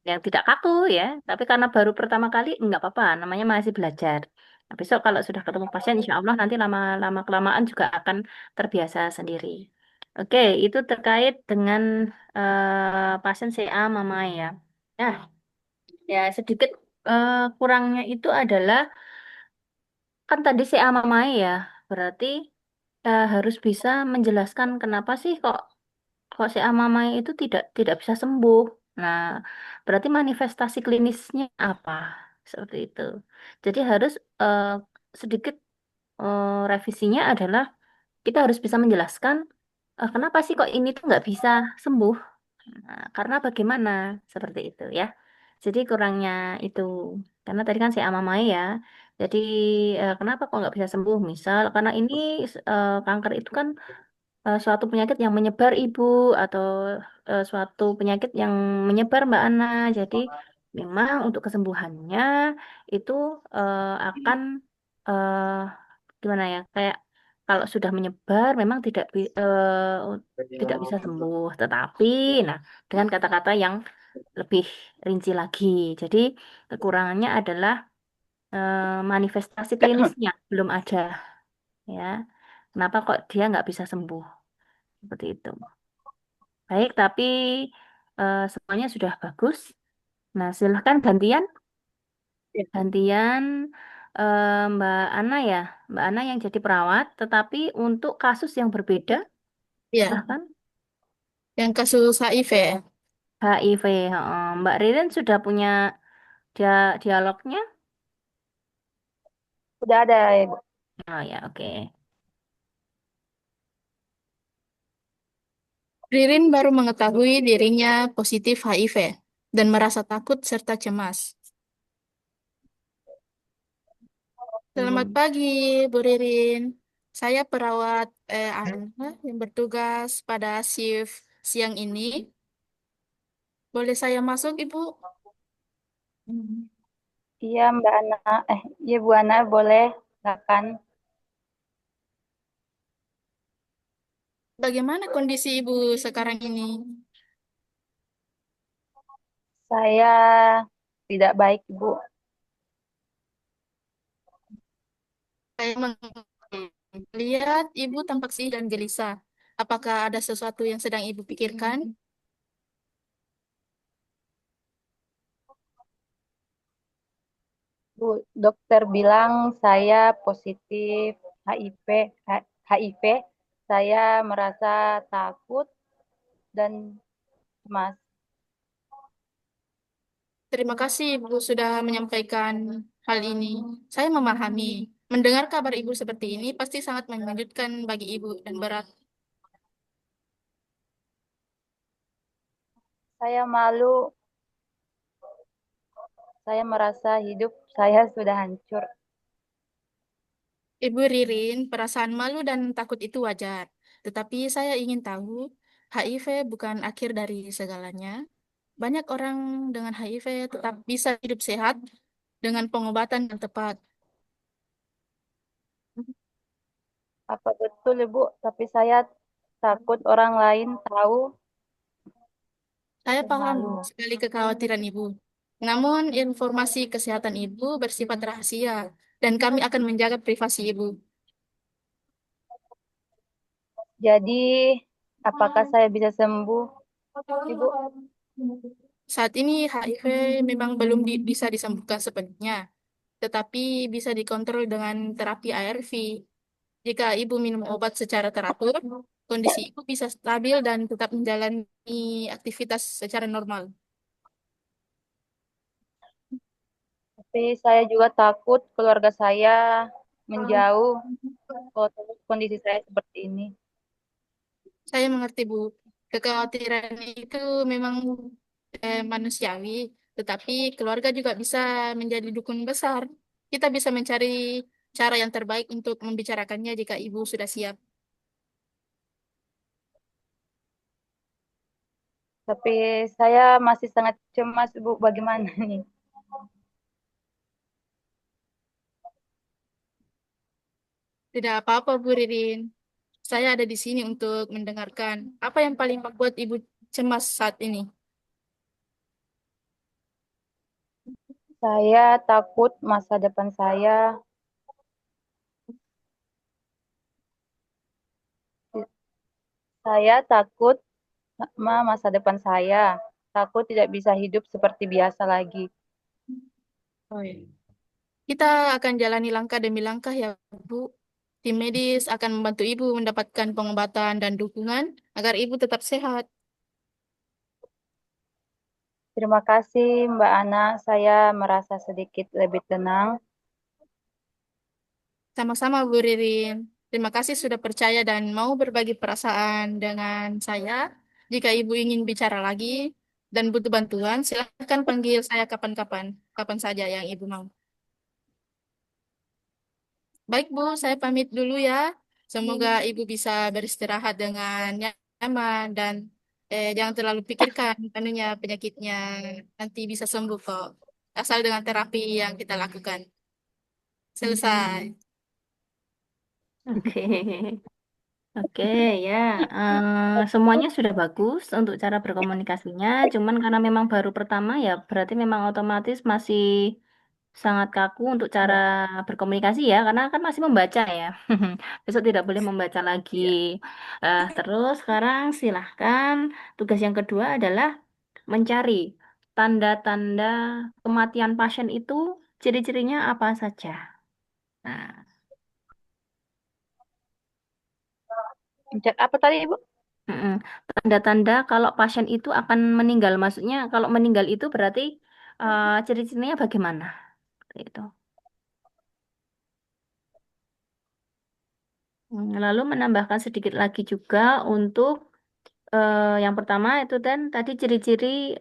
yang tidak kaku ya. Tapi karena baru pertama kali nggak apa-apa, namanya masih belajar. Nah, besok kalau sudah ketemu pasien, insya Allah nanti lama-lama kelamaan juga akan terbiasa sendiri. Oke, itu terkait dengan pasien CA Mama ya. Nah, ya sedikit kurangnya itu adalah kan tadi CA Mama ya, berarti harus bisa menjelaskan kenapa sih kok CA Mama itu tidak bisa sembuh. Nah, berarti manifestasi klinisnya apa? Seperti itu. Jadi harus sedikit revisinya adalah kita harus bisa menjelaskan kenapa sih kok ini tuh nggak bisa sembuh. Nah, karena bagaimana seperti itu ya. Jadi kurangnya itu karena tadi kan si Amamai ya. Jadi kenapa kok nggak bisa sembuh? Misal karena ini kanker itu kan suatu penyakit yang menyebar ibu atau suatu penyakit yang menyebar Mbak Ana. Jadi memang untuk kesembuhannya itu akan eh, gimana ya? Kayak kalau sudah menyebar memang tidak bisa sembuh. Tetapi, nah dengan kata-kata yang lebih rinci lagi. Jadi kekurangannya adalah manifestasi klinisnya belum ada, ya. Kenapa kok dia nggak bisa sembuh seperti itu? Baik, tapi semuanya sudah bagus. Nah, silahkan gantian, gantian Mbak Ana ya, Mbak Ana yang jadi perawat. Tetapi untuk kasus yang berbeda, Iya, silahkan. yang kasus HIV. HIV, heeh. Mbak Ririn sudah punya dialognya? Sudah ada Ibu. Oh ya, oke. Ririn baru mengetahui dirinya positif HIV dan merasa takut serta cemas. Selamat Hmm. pagi, Bu Ririn. Saya perawat Ana yang bertugas pada shift siang ini. Boleh saya masuk, Ibu? Hmm. Iya Mbak Ana, iya Bu Ana boleh, silakan. Bagaimana kondisi Ibu sekarang ini? Saya tidak baik Ibu. Saya melihat Ibu tampak sedih dan gelisah. Apakah ada sesuatu yang sedang Ibu pikirkan? Bu, dokter bilang saya positif HIV, HIV. Saya merasa takut dan cemas. Terima kasih Ibu sudah menyampaikan hal ini. Saya memahami. Mendengar kabar Ibu seperti ini pasti sangat menyejutkan bagi Ibu dan berat. Saya malu, saya merasa hidup saya sudah hancur. Ibu Ririn, perasaan malu dan takut itu wajar. Tetapi saya ingin tahu, HIV bukan akhir dari segalanya. Banyak orang dengan HIV tetap bisa hidup sehat dengan pengobatan yang tepat. Apa betul Ibu? Tapi saya takut orang lain tahu Saya dan paham malu. sekali kekhawatiran Ibu. Namun, informasi kesehatan Ibu bersifat rahasia, dan kami akan menjaga privasi Ibu. Jadi, apakah saya bisa sembuh, Ibu? Saat ini HIV memang belum bisa disembuhkan sepenuhnya, tetapi bisa dikontrol dengan terapi ARV. Jika ibu minum obat secara teratur, kondisi ibu bisa stabil dan tetap menjalani aktivitas secara normal. Tapi saya juga takut keluarga saya menjauh kalau terus kondisi saya seperti ini. Saya mengerti, Bu. Kekhawatiran itu memang manusiawi, tetapi keluarga juga bisa menjadi dukun besar. Kita bisa mencari cara yang terbaik untuk membicarakannya jika ibu sudah siap. Tapi saya masih sangat cemas, Bu. Bagaimana nih? Tidak apa-apa, Bu Ririn. Saya ada di sini untuk mendengarkan. Apa yang paling membuat ibu cemas saat ini? Saya takut masa depan saya. Saya takut sama masa depan saya. Takut tidak bisa hidup seperti biasa lagi. Oh, iya. Kita akan jalani langkah demi langkah ya, Bu. Tim medis akan membantu ibu mendapatkan pengobatan dan dukungan agar ibu tetap sehat. Terima kasih, Mbak Ana. Saya merasa sedikit lebih tenang. Sama-sama, Bu Ririn. Terima kasih sudah percaya dan mau berbagi perasaan dengan saya. Jika ibu ingin bicara lagi dan butuh bantuan, silahkan panggil saya kapan-kapan, kapan saja yang ibu mau. Baik, Bu, saya pamit dulu ya. Semoga ibu bisa beristirahat dengan nyaman dan jangan terlalu pikirkan anunya penyakitnya. Nanti bisa sembuh kok. Asal dengan terapi yang kita lakukan. Selesai. Oke. Oke, ya. Semuanya sudah bagus untuk cara berkomunikasinya. Cuman karena memang baru pertama ya, berarti memang otomatis masih sangat kaku untuk cara berkomunikasi ya, karena kan masih membaca ya. Besok tidak boleh membaca lagi. Terus sekarang silahkan. Tugas yang kedua adalah mencari tanda-tanda kematian pasien itu, ciri-cirinya apa saja. Nah, Cek apa tadi, Ibu? mm-mm. Tanda-tanda kalau pasien itu akan meninggal, maksudnya kalau meninggal itu berarti ciri-cirinya bagaimana? Itu. Lalu menambahkan sedikit lagi juga untuk yang pertama itu dan tadi ciri-ciri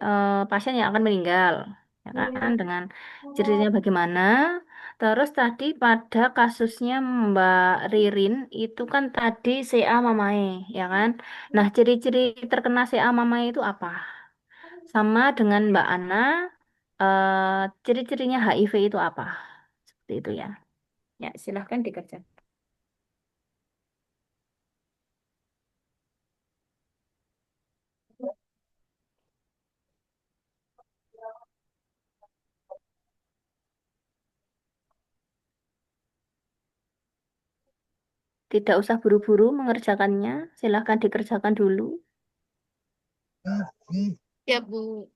pasien yang akan meninggal, ya kan? Dengan cirinya bagaimana? Terus tadi pada kasusnya Mbak Ririn itu kan tadi CA Mamae, ya kan? Nah, ciri-ciri terkena CA Mamae itu apa? Sama dengan Mbak Ana, ciri-cirinya HIV itu apa? Seperti itu ya. Ya, silahkan dikerjakan. Tidak usah buru-buru mengerjakannya, silahkan dikerjakan dulu. Ya, Bu.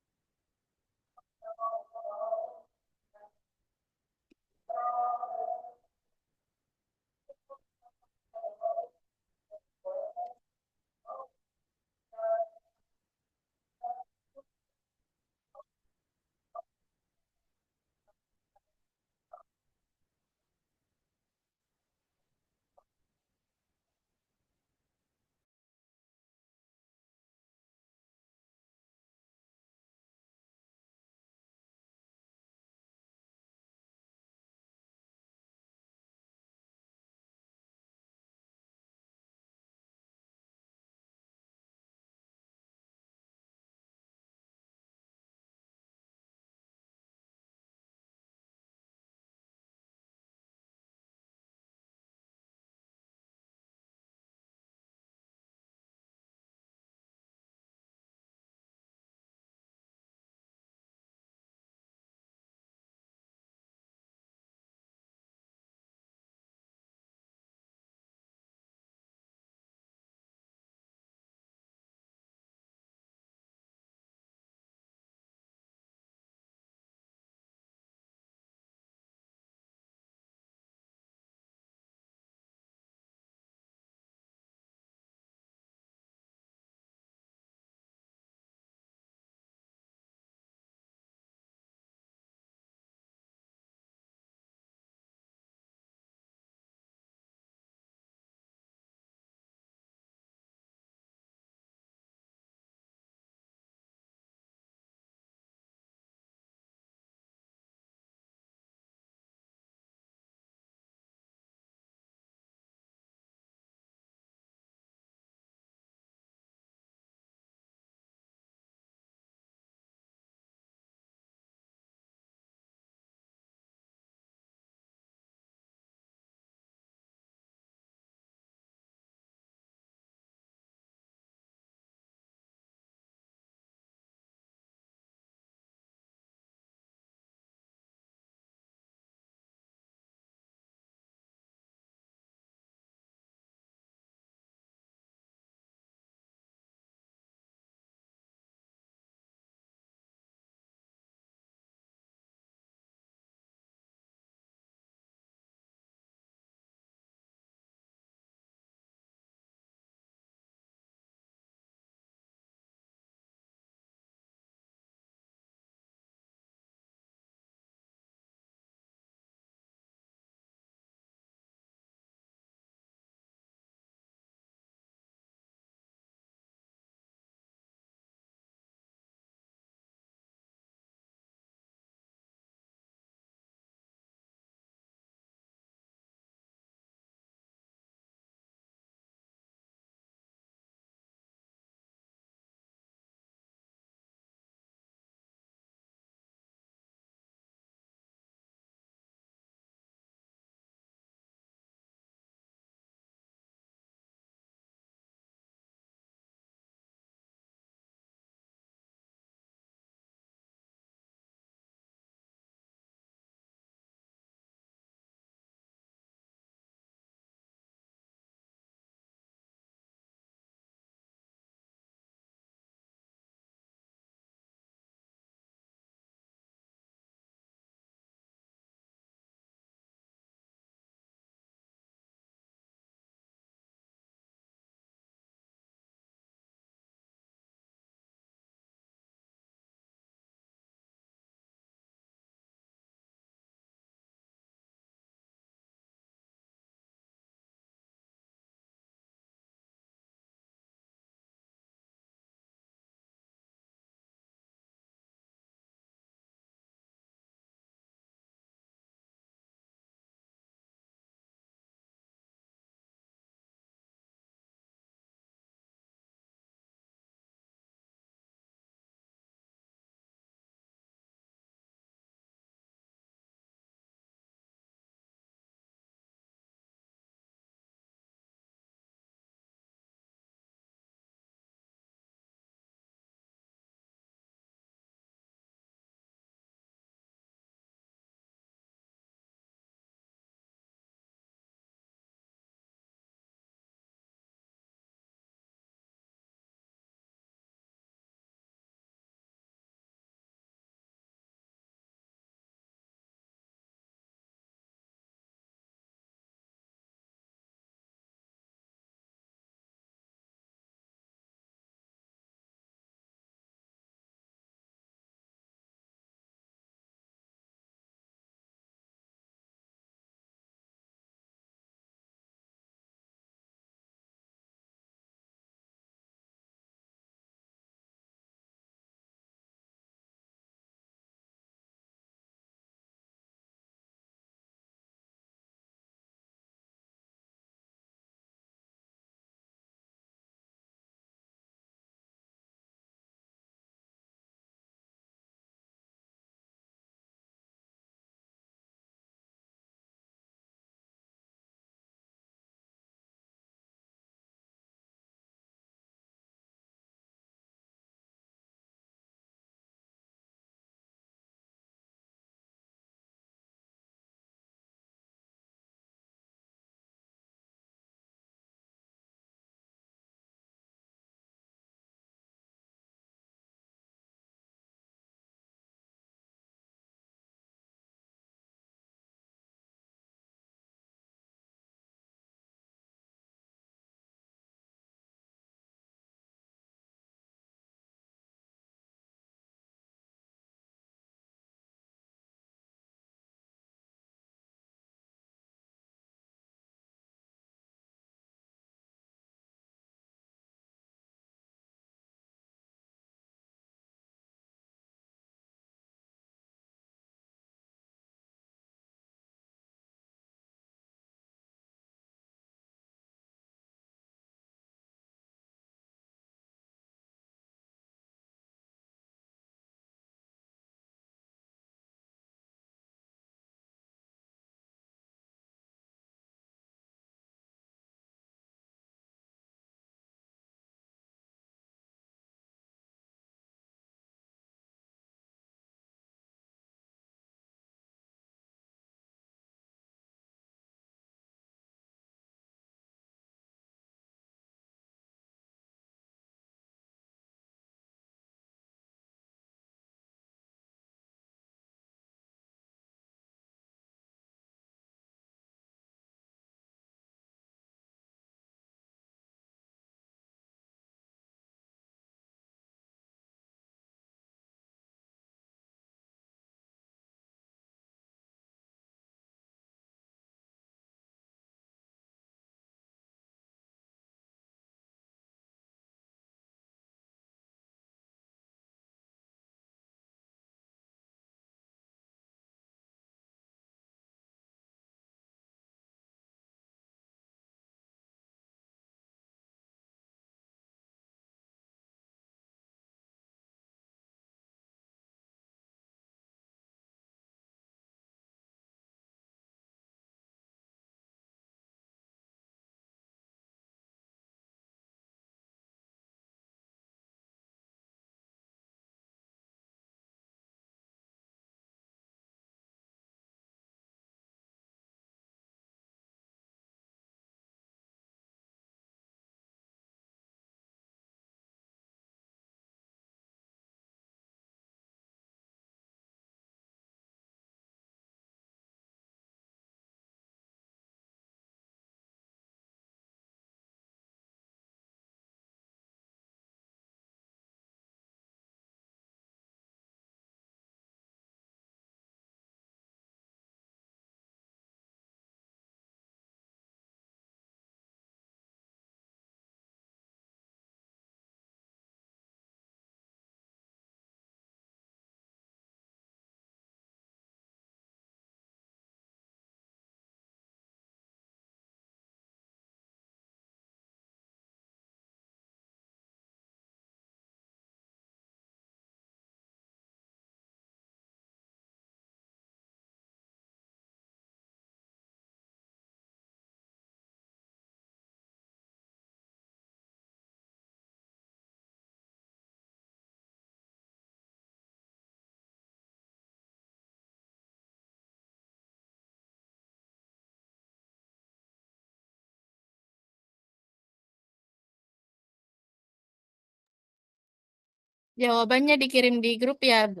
Jawabannya dikirim di grup ya, Bu.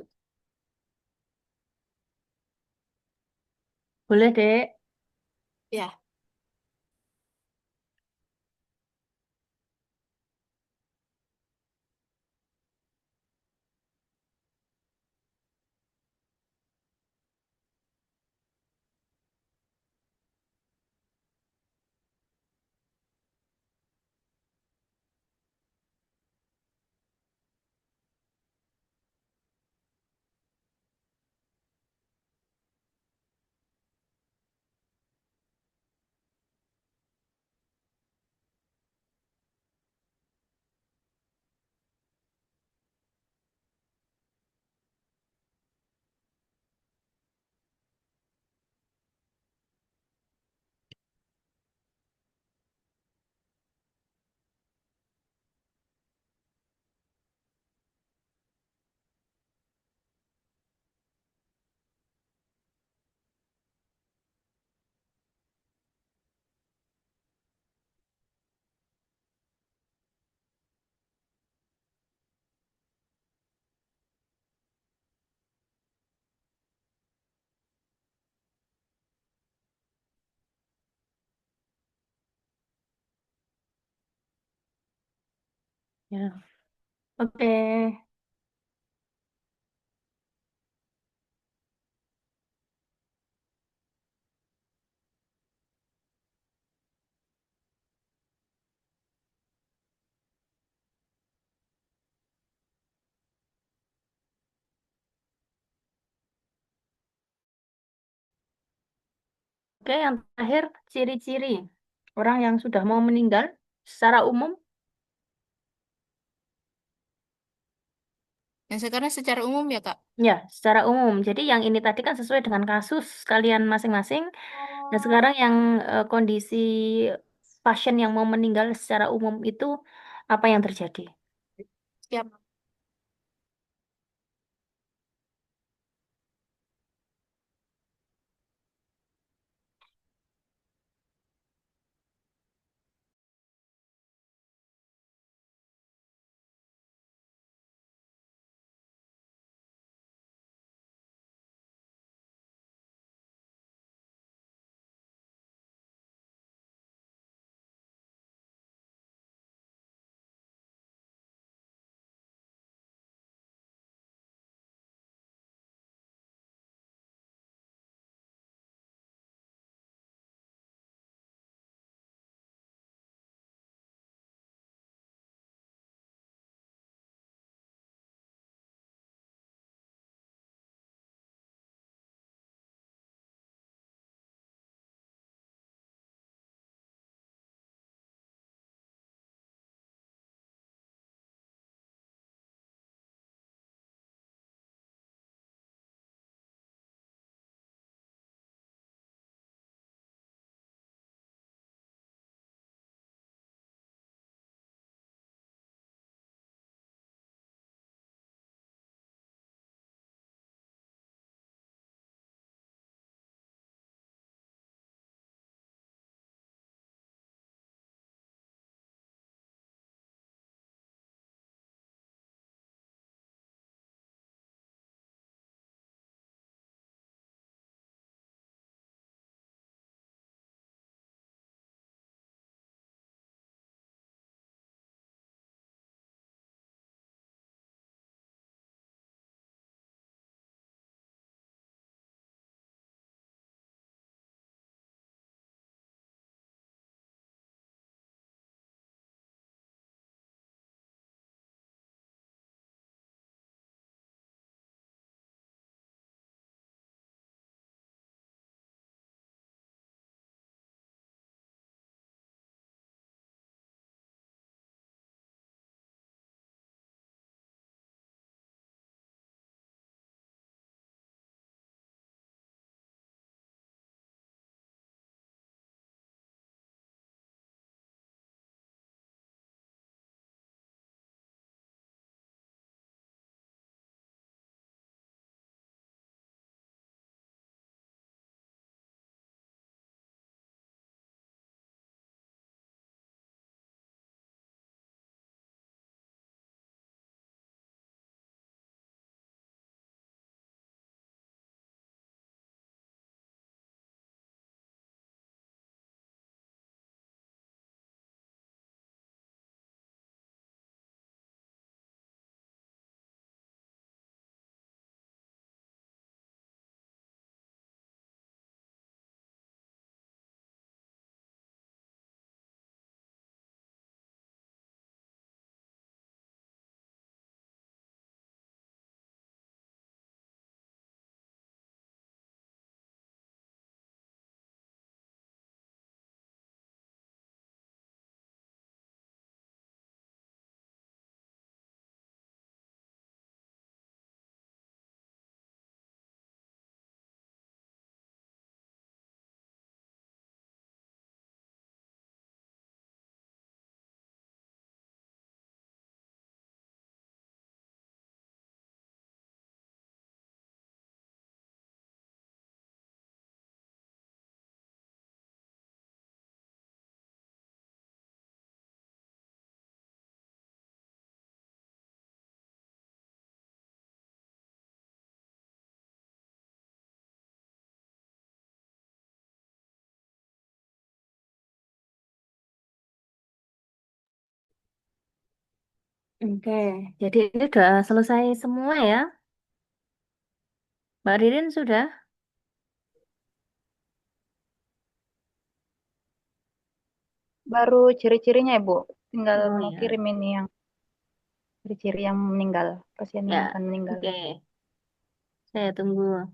Boleh, Dek. Ya. Ya. Oke. Oke, yang terakhir ciri-ciri orang yang sudah mau meninggal secara umum. Yang sekarang secara umum ya, Kak. Ya, secara umum. Jadi yang ini tadi kan sesuai dengan kasus kalian masing-masing. Dan sekarang yang kondisi pasien yang mau meninggal secara umum itu apa yang terjadi? Siap. Oke, jadi ini sudah selesai semua ya. Mbak Ririn sudah? Baru ciri-cirinya, Ibu. Tinggal Oh mau ya, kirim ini yang ciri-ciri yang meninggal, pasien yang ya. akan meninggal. Oke, saya tunggu.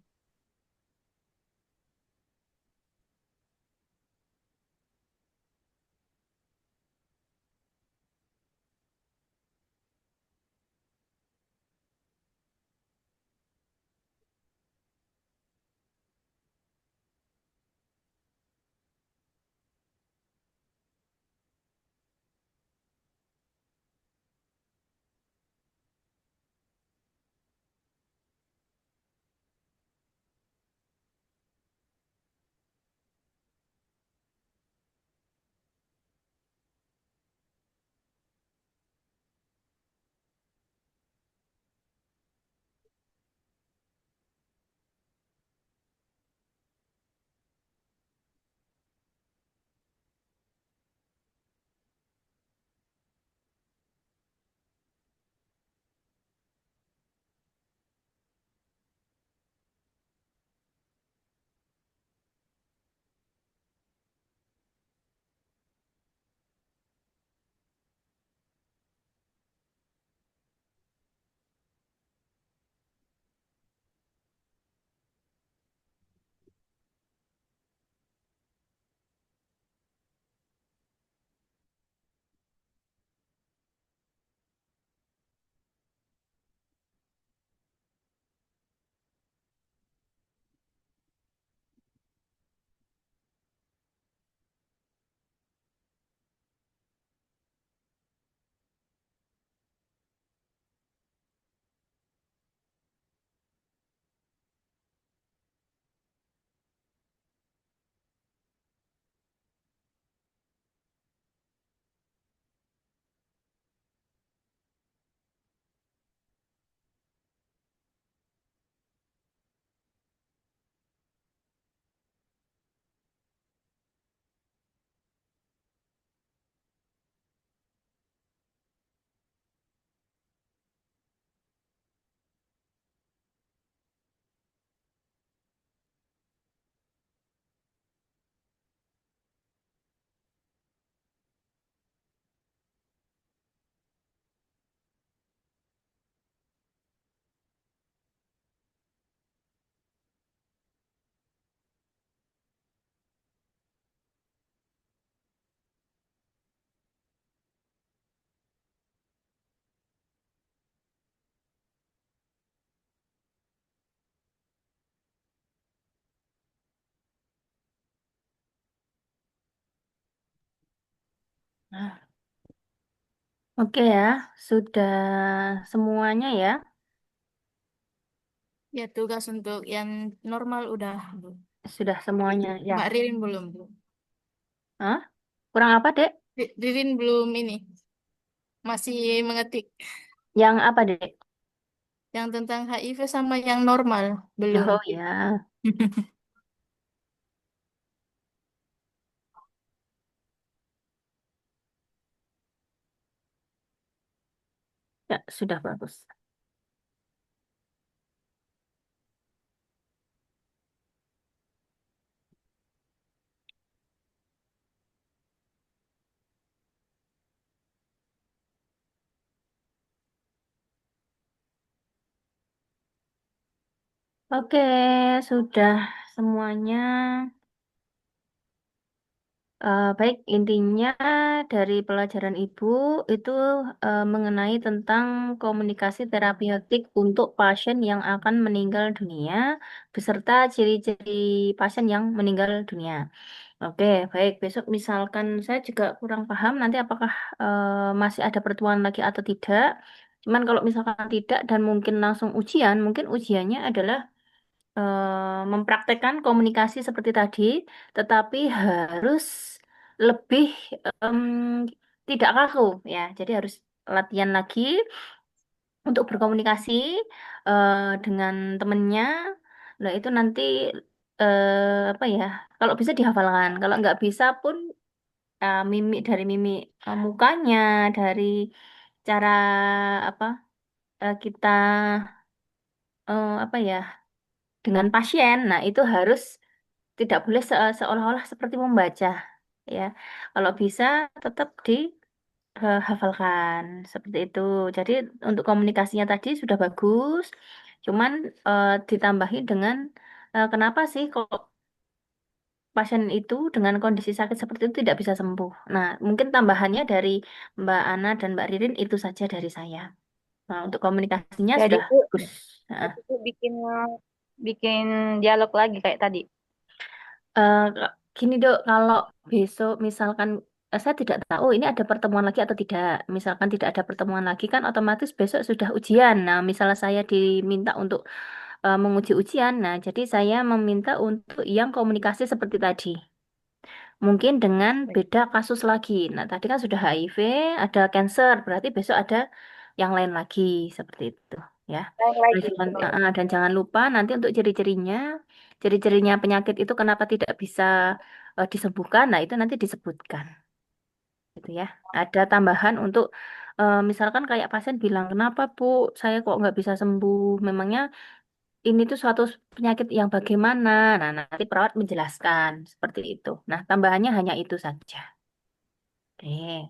Nah, oke ya, sudah semuanya ya. Ya, tugas untuk yang normal udah, Bu. Sudah semuanya ya. Mbak Ririn belum, Bu. Hah? Kurang apa, Dek? Ririn belum ini, masih mengetik. Yang apa, Dek? Yang tentang HIV sama yang normal, belum. Oh ya, ya sudah bagus. Oke, sudah semuanya. Baik, intinya dari pelajaran Ibu itu mengenai tentang komunikasi terapeutik untuk pasien yang akan meninggal dunia beserta ciri-ciri pasien yang meninggal dunia. Oke, baik. Besok misalkan saya juga kurang paham nanti apakah masih ada pertemuan lagi atau tidak. Cuman kalau misalkan tidak dan mungkin langsung ujian, mungkin ujiannya adalah mempraktekkan komunikasi seperti tadi, tetapi harus lebih em, tidak kaku ya. Jadi harus latihan lagi untuk berkomunikasi dengan temennya. Nah itu nanti apa ya? Kalau bisa dihafalkan, kalau nggak bisa pun mimik dari mimik mukanya, dari cara apa kita apa ya dengan pasien. Nah, itu harus tidak boleh seolah-olah seperti membaca, ya. Kalau bisa tetap dihafalkan seperti itu. Jadi untuk komunikasinya tadi sudah bagus, cuman ditambahi dengan kenapa sih kok pasien itu dengan kondisi sakit seperti itu tidak bisa sembuh. Nah, mungkin tambahannya dari Mbak Ana dan Mbak Ririn itu saja dari saya. Nah, untuk komunikasinya Jadi sudah Bu, bagus. Nah, Bu bikin bikin dialog lagi kayak tadi. Eh, gini dok, kalau besok misalkan saya tidak tahu ini ada pertemuan lagi atau tidak. Misalkan tidak ada pertemuan lagi kan otomatis besok sudah ujian. Nah, misalnya saya diminta untuk menguji ujian, nah jadi saya meminta untuk yang komunikasi seperti tadi. Mungkin dengan beda kasus lagi. Nah, tadi kan sudah HIV, ada cancer, berarti besok ada yang lain lagi seperti itu, ya. Baik Dan lagi. jangan, dan jangan lupa nanti untuk ciri-cirinya, ciri-cirinya penyakit itu kenapa tidak bisa disembuhkan. Nah, itu nanti disebutkan, gitu ya. Ada tambahan untuk misalkan kayak pasien bilang, kenapa Bu, saya kok nggak bisa sembuh? Memangnya ini tuh suatu penyakit yang bagaimana? Nah, nanti perawat menjelaskan seperti itu. Nah, tambahannya hanya itu saja. Oke.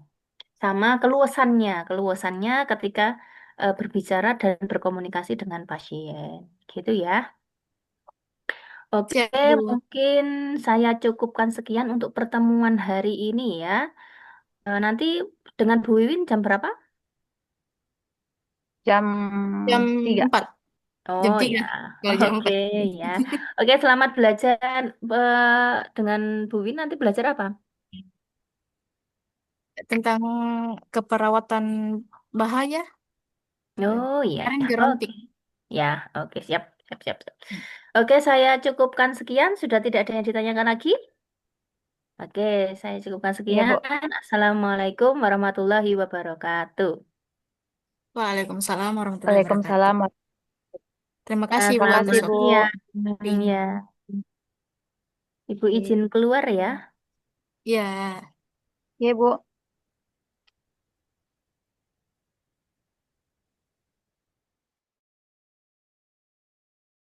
Sama keluasannya, keluasannya ketika berbicara dan berkomunikasi dengan pasien. Gitu ya. Oke, Siap, Bu. mungkin saya cukupkan sekian untuk pertemuan hari ini ya. Nanti dengan Bu Wiwin jam berapa? Jam Jam 3. 4, jam Oh 3 ya, kalau jam oke 4. ya. Oke, selamat belajar dengan Bu Win. Nanti belajar apa? Tentang keperawatan bahaya, Oh ya, kemarin ya. Oke. gerontik. Ya, oke, siap, siap, siap, siap. Oke, saya cukupkan sekian. Sudah tidak ada yang ditanyakan lagi? Oke, saya cukupkan Iya, sekian. Bu. Assalamualaikum warahmatullahi wabarakatuh. Waalaikumsalam warahmatullahi wabarakatuh. Waalaikumsalam. Terima Nah, kasih, Bu, Terima selamat atas kasih, Bu. siang. waktunya. Ya, Ibu izin keluar ya. Ya. Iya, Bu.